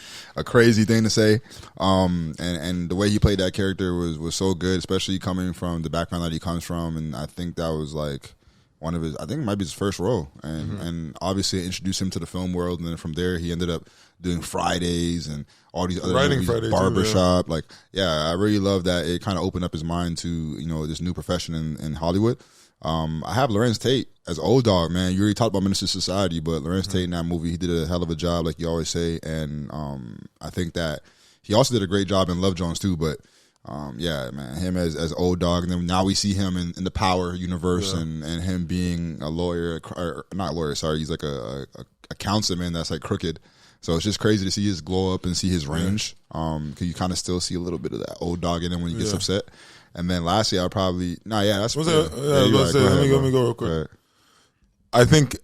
crazy thing to say. And the way he played that character was so good, especially coming from the background that he comes from. And I think that was like one of his, I think it might be his first role. And obviously it introduced him to the film world. And then from there, he ended up doing Fridays and all these other Writing movies, Fridays Barbershop. too, Like, I really love that it kind of opened up his mind to, you know, this new profession in Hollywood. I have Lorenz Tate as Old Dog, man. You already talked about Minister Society, but Lorenz Tate in that movie, he did a hell of a job, like you always say. And I think that he also did a great job in Love Jones too, but man, him as Old Dog, and then now we see him in the Power universe, and him being a lawyer, or not lawyer, sorry, he's like a councilman that's like crooked. So it's just crazy to see his glow up and see his range. Cause you kind of still see a little bit of that Old Dog in him when he gets upset. And then lastly, I'll probably that's let me go real quick. I think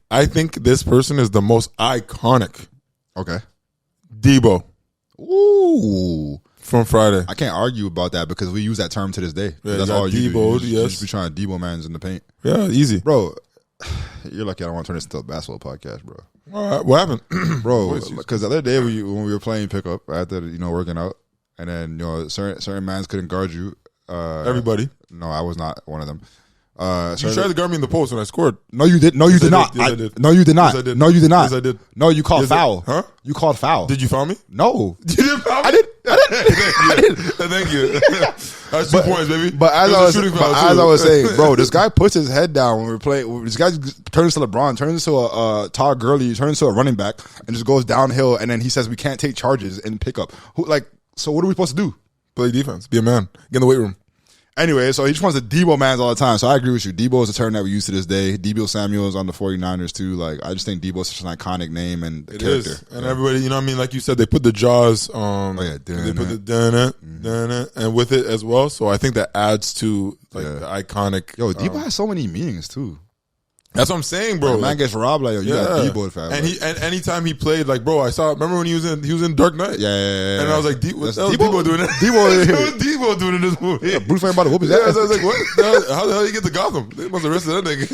this person is the most iconic. Okay, Debo. Ooh. From Friday. I can't argue about that because we use that term to this day. Yeah, that's all you do. You yes. just be trying to Debo mans in the paint. Yeah, easy. Bro, you're lucky I don't want to turn this into a basketball podcast, bro. What happened? Bro, because the other day when we were playing pickup after, working out, and then, certain mans couldn't guard you. Everybody. No, I was not one of them. You tried to guard me in the post when I scored. No, you did. No, you did not. Yes, I did. No, you did not. Yes, I did. No, you did not. Yes, I did. No, you called foul. Huh? You called foul. Did you foul me? No. You didn't foul me? I did. Thank you. That's 2 points, baby. But as I was saying, bro, this guy puts his head down when we're playing. This guy turns to LeBron, turns to a Todd Gurley, turns to a running back, and just goes downhill. And then he says we can't take charges in pickup. So what are we supposed to do? Play defense. Be a man. Get in the weight room. Anyway, so he just wants to Debo mans all the time. So I agree with you. Debo is a term that we use to this day. Debo Samuel's on the 49ers too. Like, I just think Debo is such an iconic name and character. Is. And everybody, you know what I mean? Like you said, they put the jaws they put the dun and with it as well. So I think that adds to the iconic. Yo, Debo has so many meanings too. That's what I'm saying, bro. When man gets robbed, like, yo, you got Debo fast. And anytime he played, like, bro, remember when he was in Dark Knight? Yeah. And I was like, what's Debo doing it? Debo doing in this movie? Yeah, Bruce Wayne about to whoop his ass. So I was like, what? How the hell you get to Gotham? They must have arrested that nigga.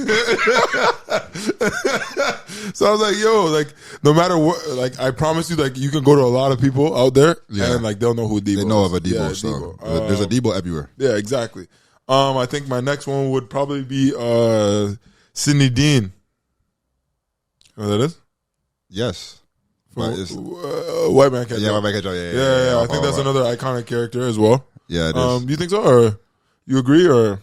So I was like, yo, like, no matter what, like, I promise you, like, you can go to a lot of people out there and, like, they'll know who Debo is. They know of a Debo, so Debo. There's a Debo everywhere. Yeah, exactly. I think my next one would probably be SceneDMs. You know what that is? Yes. White Man Can't Jump. Yeah, White Man Can't Jump. Yeah. I think that's another iconic character as well. Yeah, it is. Do you think so? Or you agree? Or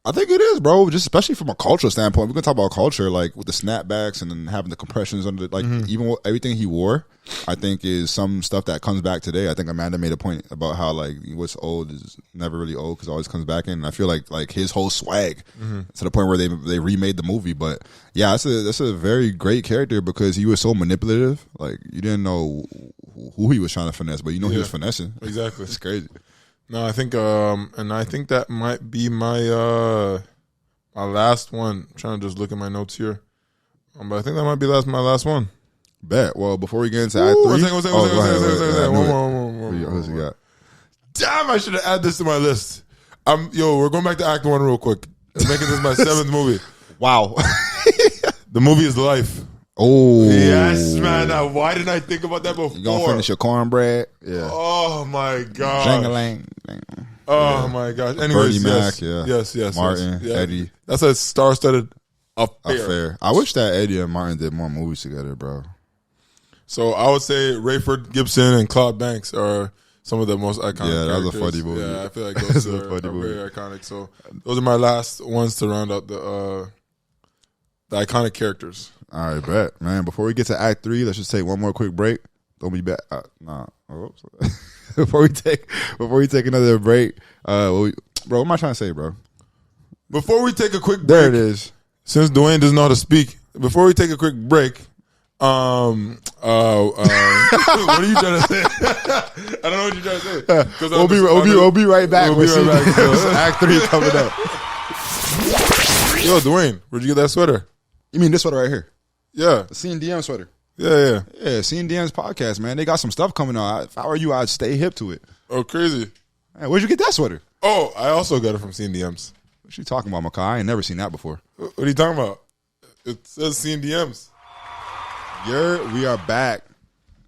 I think it is, bro. Just especially from a cultural standpoint. We're gonna talk about culture, like with the snapbacks and then having the compressions under, like even everything he wore. I think is some stuff that comes back today. I think Amanda made a point about how like what's old is never really old because it always comes back in. And I feel like his whole swag to the point where they remade the movie. But yeah, that's a very great character because he was so manipulative. Like you didn't know who he was trying to finesse, but you know he was finessing. Exactly, it's crazy. No, I think and I think that might be my my last one. I'm trying to just look at my notes here, but I think that might be my last one. Bet. Well, before we get into Act 3, One more. Damn, I should have added this to my list. We're going back to Act 1 real quick. I'm making this my 7th movie. Wow. The movie is Life. Oh yes, man. Now, why didn't I think about that before? You gonna finish your cornbread? Yeah. Oh my god. Jangling. Oh my gosh. Anyways, Mac, yes. Martin, yes. Eddie. That's a star-studded affair. I wish that Eddie and Martin did more movies together, bro. So I would say Rayford Gibson and Claude Banks are some of the most iconic. Yeah, that was characters. a funny movie. Yeah, I feel like those are very iconic. So those are my last ones to round out the iconic characters. All right, bet, man. Before we get to Act 3, let's just take one more quick break. Don't be back. Nah. Oops. before we take another break, bro, what am I trying to say, bro? Before we take a quick break, there it is. Since Dwayne doesn't know how to speak, before we take a quick break, what are you trying to say? I don't know what you're trying to say. We'll be right back. We'll be right back. Act 3 coming up. Yo, Dwayne, where'd you get that sweater? You mean this sweater right here? Yeah. The SceneDM sweater. Yeah. Yeah, SceneDMs podcast, man. They got some stuff coming out. If I were you, I'd stay hip to it. Oh, crazy. Man, where'd you get that sweater? Oh, I also got it from SceneDMs. What you talking about, Makai? I ain't never seen that before. What are you talking about? It says SceneDMs. We are back.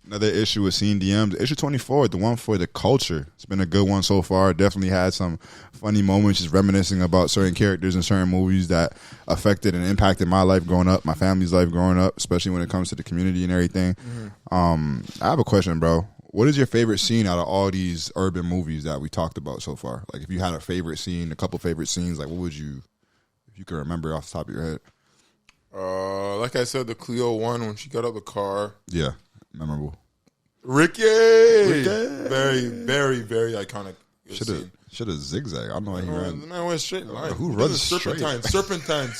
Another issue with SceneDMs. Issue 24, the one for the culture. It's been a good one so far. Definitely had some funny moments, just reminiscing about certain characters in certain movies that affected and impacted my life growing up, my family's life growing up, especially when it comes to the community and everything. I have a question, bro. What is your favorite scene out of all these urban movies that we talked about so far? Like, if you had a favorite scene, a couple favorite scenes, like, what would you, if you could remember off the top of your head? Like I said, the Clio one when she got out the car. Yeah, memorable. Ricky! Very, very, very iconic. Should have zigzag. I don't know how he ran. The man went straight line. Who runs straight? Serpentine.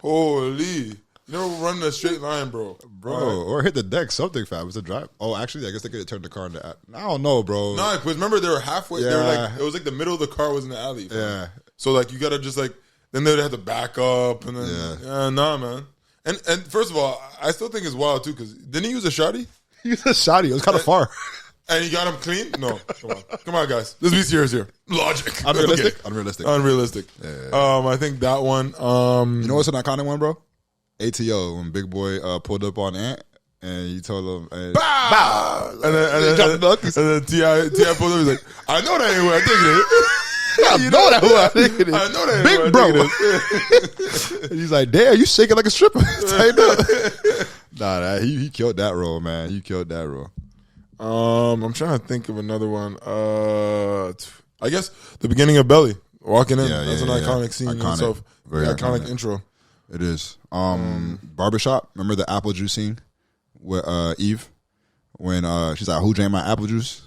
Holy. You never run a straight line, bro. Or hit the deck, something fast. It was a drive. Oh, actually, I guess they could have turned the car into. I don't know, bro. No, because remember they were halfway. Yeah. They were like, it was like the middle of the car was in the alley. Yeah. So like you gotta just like, then they'd have to back up and then nah, man. And first of all, I still think it's wild too because didn't he use a shotty? He used a shotty. It was kind of far. And he got him clean? No. Come on, guys. Let's be serious here. Logic. Unrealistic. Yeah. I think that one. You know what's an iconic one, bro? ATO when Big Boy pulled up on Ant and he told him, bow! And then T.I. pulled up. He's like, I know that ain't who I think it is. I know that Big bro. And he's like, damn, you shaking like a stripper. Tighten up. Nah, he killed that role, man. He killed that role. I'm trying to think of another one. I guess the beginning of Belly walking in. That's an iconic scene in itself. Very iconic intro. It is. Barbershop. Remember the apple juice scene with Eve when she's like, "Who drank my apple juice?"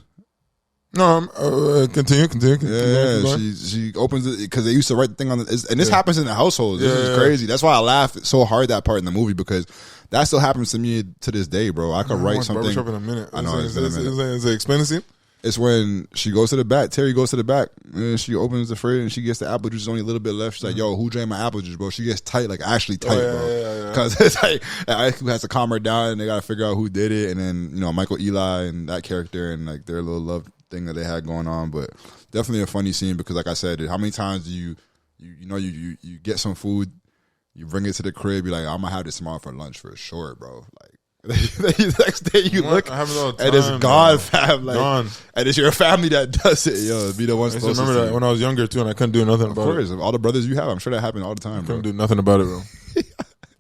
No, continue. Yeah, she opens it because they used to write the thing on the, and this happens in the household. This is crazy. That's why I laughed so hard that part in the movie because that still happens to me to this day, bro. I could write something. Barbershop in a minute. I know it's been a minute. Is it explain the scene? It's when she goes to the back. Terry goes to the back and she opens the fridge and she gets the apple juice. There's only a little bit left. She's like, "Yo, who drank my apple juice, bro?" She gets tight, like actually tight, bro. Because it's like Ice Cube has to calm her down and they got to figure out who did it. And then Michael Eli and that character and like their little love thing that they had going on. But definitely a funny scene because, like I said, how many times do you get some food, you bring it to the crib, you're like, "I'm gonna have this tomorrow for lunch for sure, bro." Like. The next day you look and it's gone, fam. Like, gone. And it's your family that does it. Yo, be the one. I remember that when I was younger too, and I couldn't do nothing about it. Of course, all the brothers you have, I'm sure that happened all the time. Couldn't do nothing about it, bro.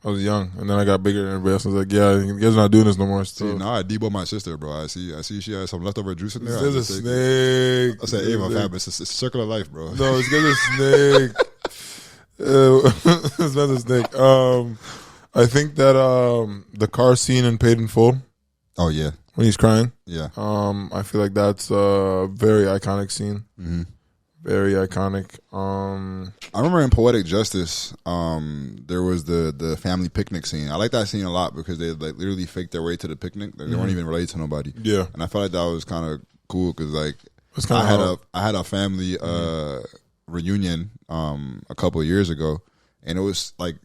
I was young, and then I got bigger, and everybody else was like, "Yeah, you guys are not doing this no more." See, now I debo my sister, bro. I see she has some leftover juice in there. There's a snake. I said, "Hey, my fam, it's a circle of life, bro." No, it's because a snake. It's not a snake. I think that the car scene in Paid in Full. Oh yeah, when he's crying. Yeah. I feel like that's a very iconic scene. Mm-hmm. Very iconic. I remember in Poetic Justice, there was the family picnic scene. I like that scene a lot because they like literally faked their way to the picnic. Like, they weren't even related to nobody. Yeah, and I felt like that was kind of cool because like I had a family reunion a couple of years ago, and it was like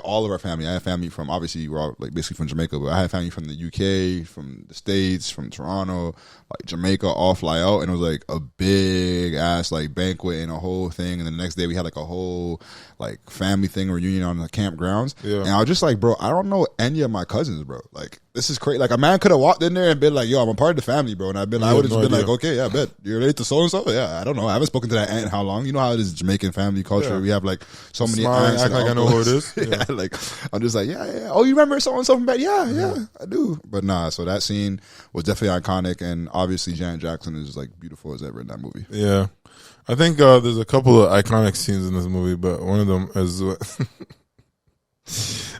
all of our family. I had family from, obviously we're all like basically from Jamaica, but I had family from the UK, from the States, from Toronto, like Jamaica, all fly out, and it was like a big ass like banquet and a whole thing. And then the next day we had like a whole like family thing reunion on the campgrounds. Yeah. And I was just like, bro, I don't know any of my cousins, bro. Like this is crazy. Like a man could have walked in there and been like, yo, I'm a part of the family, bro. And I would have just been like, okay, yeah, I bet you're related to so and so. Yeah, I don't know. I haven't spoken to that aunt in how long. You know how it is Jamaican family culture. Yeah. We have like so many aunts. Act like I know who it is. Yeah, like I'm just like, yeah. Oh, you remember so and so from back? Yeah, I do. But nah, so that scene was definitely iconic, and obviously Janet Jackson is like beautiful as ever in that movie. Yeah, I think there's a couple of iconic scenes in this movie, but one of them is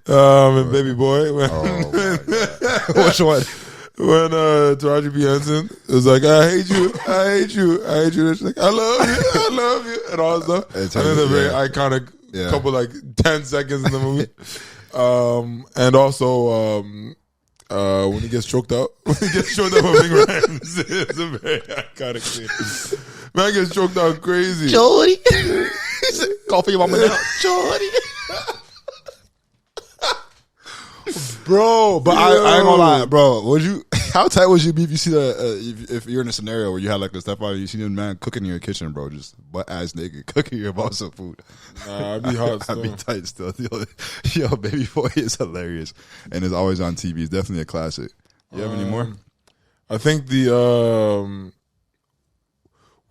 in Baby Boy. Which one? When Taraji P. Henson was like, I hate you. And she's like, I love you, and all that stuff. And then a very iconic couple like 10 seconds in the movie. And also when he gets choked out, by Big Rams, it's a very iconic scene. Man gets choked out crazy. Jody, call for your mama now, Jody. Bro, but I ain't gonna lie, bro. How tight would you be if you see if you're in a scenario where you had like a stepfather, you see a man cooking in your kitchen, bro, just butt ass naked, cooking your boss some food? Nah, I'd be hot still. I'd be tight still. Yo, Baby Boy is hilarious, and it's always on TV. It's definitely a classic. You have any more? I think the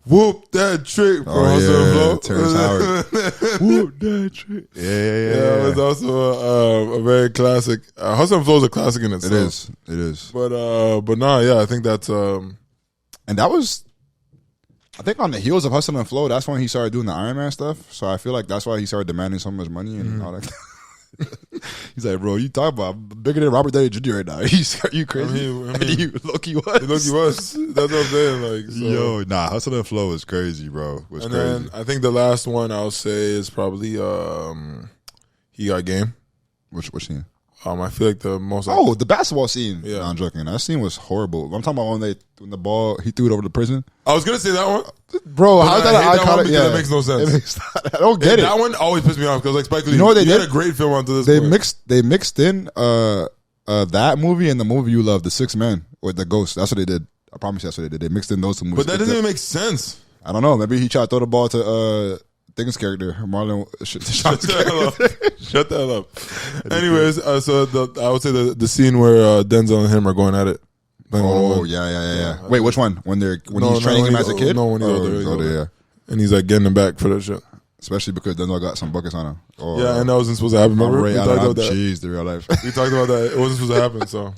Whoop That Trick from Terrence Howard. Whoop That Trick. Yeah. It was also a very classic. Hustle and Flow is a classic in itself. It is. But nah, yeah, I think that's and that was, I think on the heels of Hustle and Flow, that's when he started doing the Iron Man stuff. So I feel like that's why he started demanding so much money and all that. He's like, bro, you talk about I'm bigger than Robert Downey Jr. right now. Are you crazy? I mean, and you Loki was. That's what I'm saying. Like, so. Yo, nah, Hustle and Flow is crazy, bro. And then I think the last one I'll say is probably He Got Game. Which scene? I feel like the most. The basketball scene. Yeah, no, I'm joking. That scene was horrible. I'm talking about when the ball he threw it over the prison. I was gonna say that one, bro. How's that an iconic? Yeah, that makes no sense. I don't get it. That one always pissed me off because like Spike Lee, you know what they did? Had a great film onto this. They mixed in that movie and the movie you love, The Six Men with the ghost. That's what they did. I promise you, that's what they did. They mixed in those two movies. But that doesn't even make sense. I don't know. Maybe he tried to throw the ball to Thing's character, Marlon. Shut the hell up. Anyways, so I would say the scene where Denzel and him are going at it. Oh yeah. Wait, which one? When he's training him as a kid? No, when he's older. And he's like getting him back for that shit. Especially because Denzel got some buckets on him. Oh, yeah, and that wasn't supposed to happen. Remember? We talked about that. Jeez, the real life. We talked about that. It wasn't supposed to happen. So,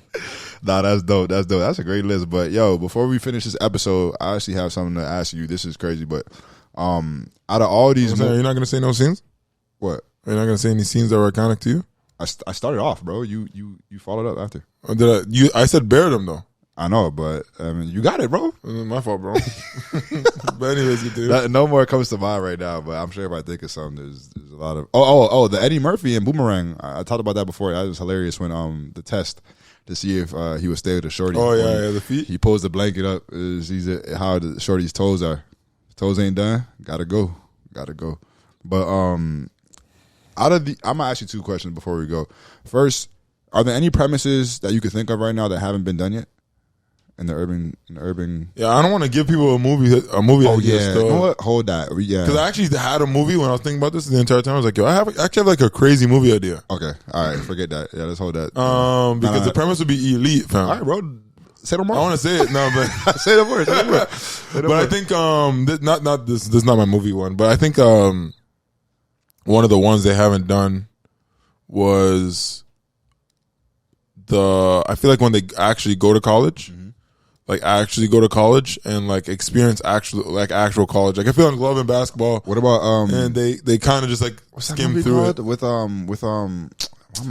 nah, that's dope. That's a great list. But yo, before we finish this episode, I actually have something to ask you. This is crazy, but out of all these, you're not gonna say no scenes. What? You're not gonna say any scenes that were iconic to you? I started off, bro. You followed up after. I said bear them though. I know, but I mean, you got it, bro. My fault, bro. But anyways, you do. No more comes to mind right now, but I'm sure if I think of something, there's a lot of. The Eddie Murphy and Boomerang. I talked about that before. That was hilarious when the test to see if he would stay with the shorty. Oh yeah, the feet. He pulls the blanket up. Sees how the shorty's toes are. Toes ain't done. Gotta go. But I'm gonna ask you two questions before we go. First, are there any premises that you could think of right now that haven't been done yet? In the urban. Yeah, I don't want to give people a movie. Oh yeah, you know what? Hold that. Yeah, because I actually had a movie when I was thinking about this the entire time. I was like, yo, I actually have like a crazy movie idea. Okay, all right, forget that. Yeah, let's hold that. Because the premise would be elite, fam. All right, bro. Say no more. I want to say it, no, but say no more. But I think not this. This is not my movie one, but I think one of the ones they haven't done was I feel like when they actually go to college, like actually go to college and like experience actual college. Like I feel like Love and Basketball. What about and they kind of just like skim through it with why am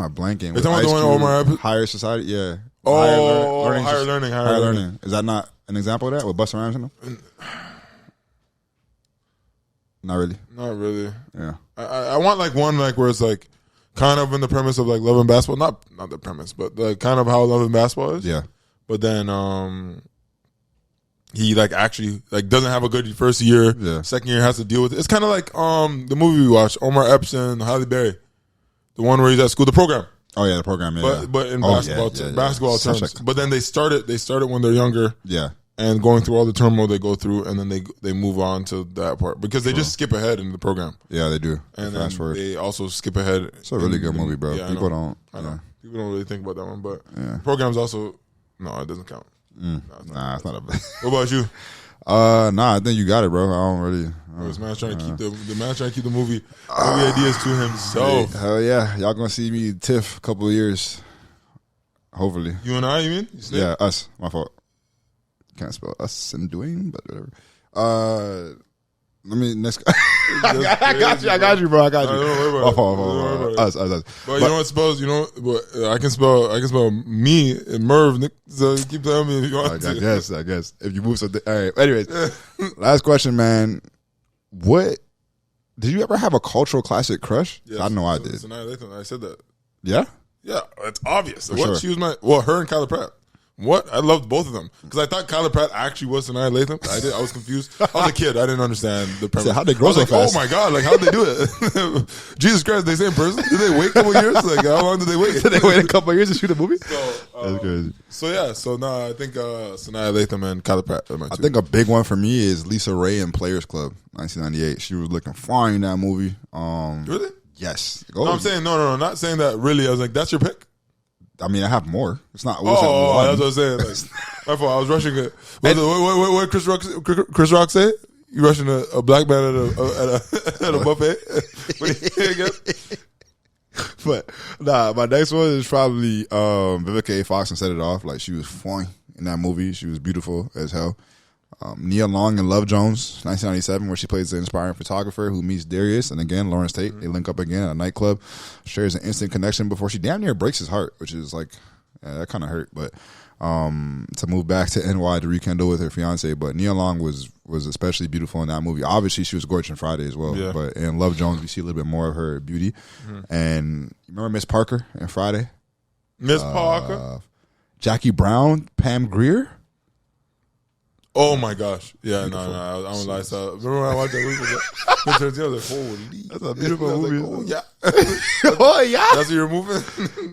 I blanking? You're talking about the one Omar Higher Society, yeah. Higher learning. Is that not an example of that with Busta Rhymes in them? Not really. Yeah. I want like one like where it's like kind of in the premise of like Love and Basketball, not the premise, but like kind of how Love and Basketball is. Yeah. But then he like actually like doesn't have a good first year. Yeah. Second year has to deal with it. It's kind of like the movie we watched, Omar Epps and Halle Berry, the one where he's at school, the program. Oh yeah, the program. Yeah. But in basketball terms. But then they started when they're younger. Yeah. And going through all the turmoil they go through, and then they move on to that part because they just skip ahead in the program. Yeah, they do. And then they also skip ahead. It's a really good movie, bro. Yeah, People don't. I know. People don't really think about that one, but the program's also it doesn't count. Nah, it's not a bad. What about you? Nah, I think you got it, bro. I don't really. This man's trying to keep the man trying to keep the movie ideas to himself. Hell yeah, y'all gonna see me TIFF a couple of years, hopefully. You and I, you mean? Yeah, us. My fault. Can't spell us and doing, but whatever. Let me next. I got you, bro. I got you. Don't worry about Us. But you know what? Suppose I can spell me and Merv. So you keep telling me if you want to. I guess if you move something. All right. Anyways, last question, man. What did you ever have a cultural classic crush? Yes, I know I did. I said that. Yeah. Yeah, it's obvious. For what sure. she was her and Kyla Pratt. What? I loved both of them because I thought Kyla Pratt actually was Sanaa Lathan. I was confused. I was a kid. I didn't understand the premise. So how'd they grow so fast? Oh my god! Like how'd they do it? Jesus Christ! They same person? Did they wait a couple years? Like how long did they wait? Did they wait a couple of years to shoot a movie? That's crazy. I think Sanaa Lathan and Kyla Pratt are my two. I think a big one for me is Lisa Ray in Players Club, 1998. She was looking fine in that movie. Really? Yes. No, I'm saying no. Not saying that. Really, I was like, that's your pick. I mean, I have more. It's not. That's what I'm saying. Like, my fault. I was rushing it. What Chris Rock say? You rushing a black man at a buffet? But nah, my next one is probably Vivica A. Fox and Set It Off. Like she was fine in that movie. She was beautiful as hell. Nia Long and Love Jones, 1997, where she plays the inspiring photographer who meets Darius and again Lawrence Tate. They link up again at a nightclub, shares an instant connection before she damn near breaks his heart, which is like that kind of hurt. But to move back to NY to rekindle with her fiance, but Nia Long was especially beautiful in that movie. Obviously, she was gorgeous in Friday as well. Yeah. But in Love Jones, we see a little bit more of her beauty. And you remember Miss Parker in Friday? Miss Parker, Jackie Brown, Pam Grier. Oh my gosh! Yeah, no, I'm a lifestyle. Remember when I watched that movie? I was like, holy, that's a beautiful movie. Like, oh yeah, oh yeah. That's what you're moving.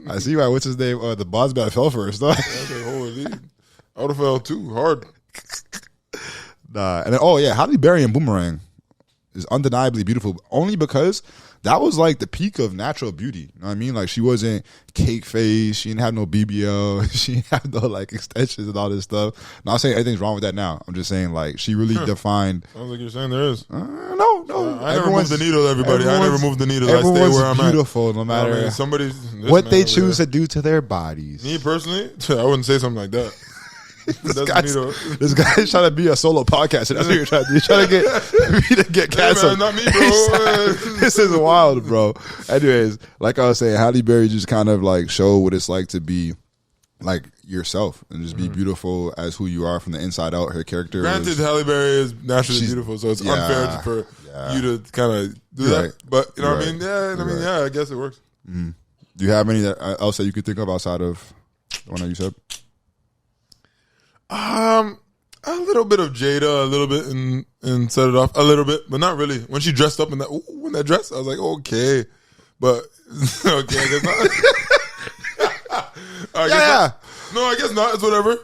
I see why. What's his name? The boss bat fell first. I was like, holy, I would have fell too hard. Nah, and then, Halle Berry in Boomerang is undeniably beautiful, only because that was like the peak of natural beauty. You know what I mean? Like she wasn't cake face. She didn't have no BBL. She didn't have no like extensions and all this stuff. Not saying anything's wrong with that now. I'm just saying like she really defined. Sounds like you're saying there is. No. I never moved the needle, everybody. I never moved the needle. I stay where I'm at. Beautiful, no matter what they choose to do to their bodies. Me personally, I wouldn't say something like that. This guy's trying to be a solo podcaster. That's what you're trying to do. You're trying to get me to get canceled. Hey man, not me, bro. This is wild, bro. Anyways, like I was saying, Halle Berry just kind of like showed what it's like to be like yourself and just be beautiful as who you are from the inside out. Her character. Granted, Halle Berry is naturally beautiful, so it's unfair for you to kind of do that. But you know what I mean? Yeah, I guess it works. Do you have any else that you could think of outside of the one that you said? A little bit of Jada, a little bit in Set It Off, a little bit, but not really. When she dressed up in that dress, I was like, okay, but okay, I guess not. I guess not. It's whatever.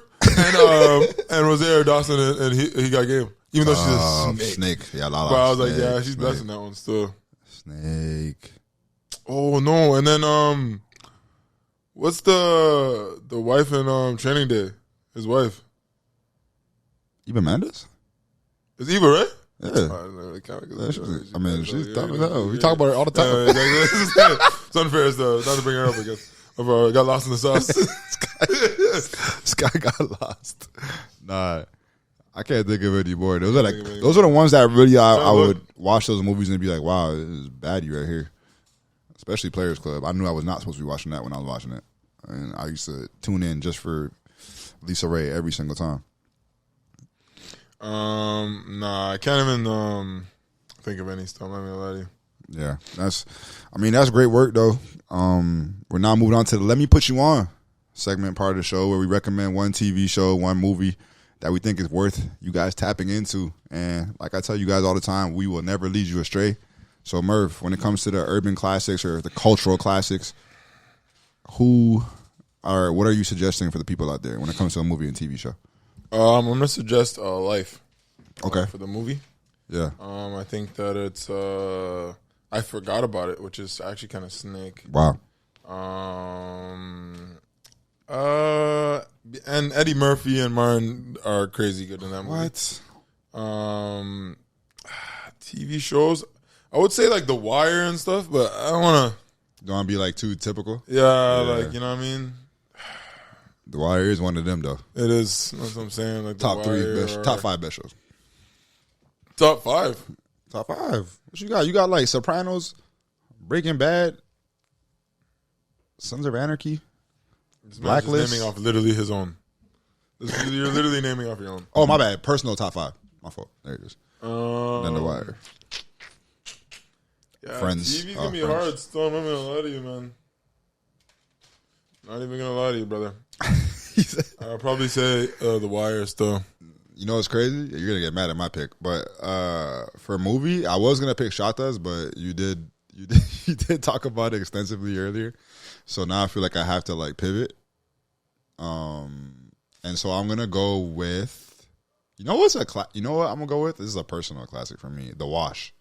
And Rosario Dawson and he got game, even though she's a snake. Yeah, but I was like, yeah, she's blessing that one still. Snake. Oh no! And then what's the wife in Training Day? His wife. Eva Mendes? It's Eva, right? I mean, she's dumb as hell. We talk about her all the time. It's unfair not to bring her up, I guess. Got lost in the sauce. This guy got lost. Nah, I can't think of any more. Those are the ones that really I would watch those movies and be like, wow, this is baddie right here. Especially Players Club. I knew I was not supposed to be watching that when I was watching it. And I used to tune in just for Lisa Ray every single time. Nah, I can't even think of any stuff. I'm not gonna lie to you. Yeah, that's great work though. We're now moving on to the Let Me Put You On segment part of the show where we recommend one TV show, one movie that we think is worth you guys tapping into. And like I tell you guys all the time, we will never lead you astray. So Murph, when it comes to the urban classics or the cultural classics, what are you suggesting for the people out there when it comes to a movie and TV show? I'm gonna suggest Life. Okay. For the movie. Yeah. I think that it's I forgot about it, which is actually kind of Snake. Wow. And Eddie Murphy and Martin are crazy good in that movie. What? TV shows, I would say like The Wire and stuff, but I don't want to be like too typical. Yeah, like, you know what I mean. The Wire is one of them though. It is. That's what I'm saying. Like top five best shows. Top five. What you got? You got like Sopranos, Breaking Bad, Sons of Anarchy, Blacklist. Naming off literally his own. You're literally naming off your own. Oh, my bad. Personal top five. My fault. There it is. Then The Wire. Yeah, Friends. TV's gonna be hard still. I'm not gonna lie to you, man. Not even gonna lie to you, brother. I'll probably say The Wire still. You know what's crazy? You're gonna get mad at my pick, but for a movie, I was gonna pick Shatas, but you did talk about it extensively earlier, so now I feel like I have to like pivot. And so I'm gonna go with, you know what I'm gonna go with? This is a personal classic for me, The Wash.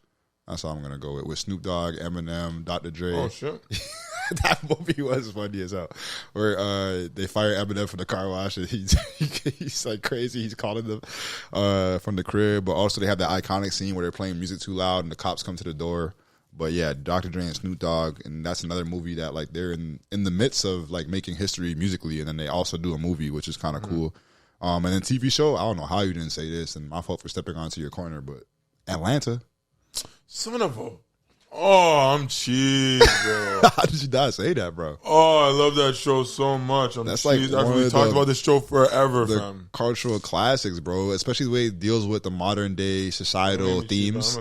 That's all I'm gonna go with Snoop Dogg, Eminem, Dr. Dre. Oh shit. That movie was funny as hell. Where they fire Eminem from the car wash and he's like crazy. He's calling them from the crib. But also they have that iconic scene where they're playing music too loud and the cops come to the door. But yeah, Dr. Dre and Snoop Dogg, and that's another movie that like they're in the midst of like making history musically, and then they also do a movie, which is kind of cool. And then TV show, I don't know how you didn't say this, and my fault for stepping onto your corner, but Atlanta. Son of a... Oh, I'm cheese, bro. How did you not say that, bro? Oh, I love that show so much. That's cheese. like we talked about this show forever, fam. Cultural classics, bro. Especially the way it deals with the modern day societal themes.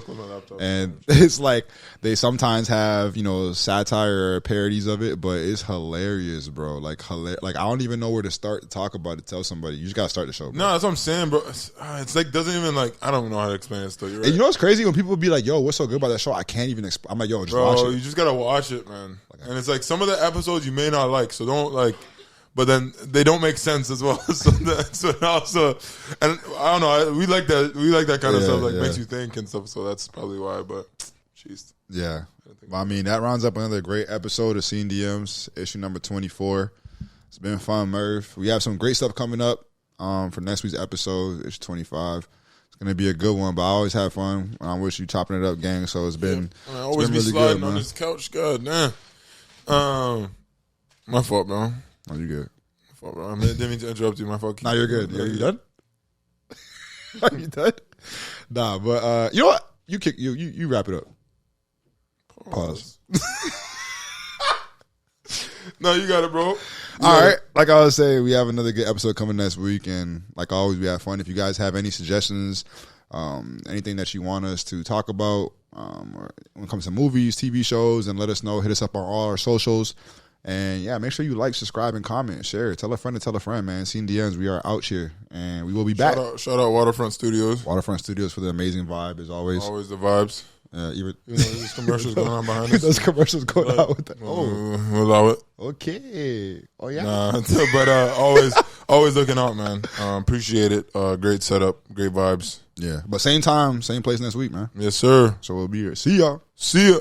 And it's like they sometimes have, satire or parodies of it, but it's hilarious, bro. Like I don't even know where to start to talk about it. Tell somebody. You just gotta start the show, bro. No, that's what I'm saying, bro. It's like doesn't even like I don't know how to explain it. Still, you're right. And you know what's crazy? When people be like, "Yo, what's so good about that show?" I can't even explain. I'm like, "Yo, just watch it." You just gotta watch it, man. And it's like some of the episodes you may not like, so don't like. But then they don't make sense as well. So also, and I don't know. We like that. We like that kind of stuff. Like makes you think and stuff. So that's probably why. But, jeez. Yeah. I mean, that rounds up another great episode of SceneDMs, issue number 24. It's been fun, Murph. We have some great stuff coming up for next week's episode, issue 25. Gonna be a good one, but I always have fun when I'm with you chopping it up, gang. So it's been, I always been really sliding good, on this couch. God damn. My fault, bro. Oh, you good? My fault, bro. I didn't mean to interrupt you. My fault. Nah, you're good. Are you done? Are you done? Nah, but you know what? You wrap it up. Pause. No, you got it, bro. All right. Like I was saying, we have another good episode coming next week. And like always, we have fun. If you guys have any suggestions, anything that you want us to talk about, or when it comes to movies, TV shows, and let us know. Hit us up on all our socials. And yeah, make sure you like, subscribe, and comment. Share. Tell a friend to tell a friend, man. SceneDMs, we are out here. And we will be back. Shout out Waterfront Studios. Waterfront Studios for the amazing vibe, as always. Always the vibes. Even there's commercials going on behind us. Those commercials going on with that. We'll allow it. Okay. Oh yeah. Nah, but always looking out, man. Appreciate it. Great setup, great vibes. Yeah. But same time, same place next week, man. Yes, sir. So we'll be here. See y'all. See ya.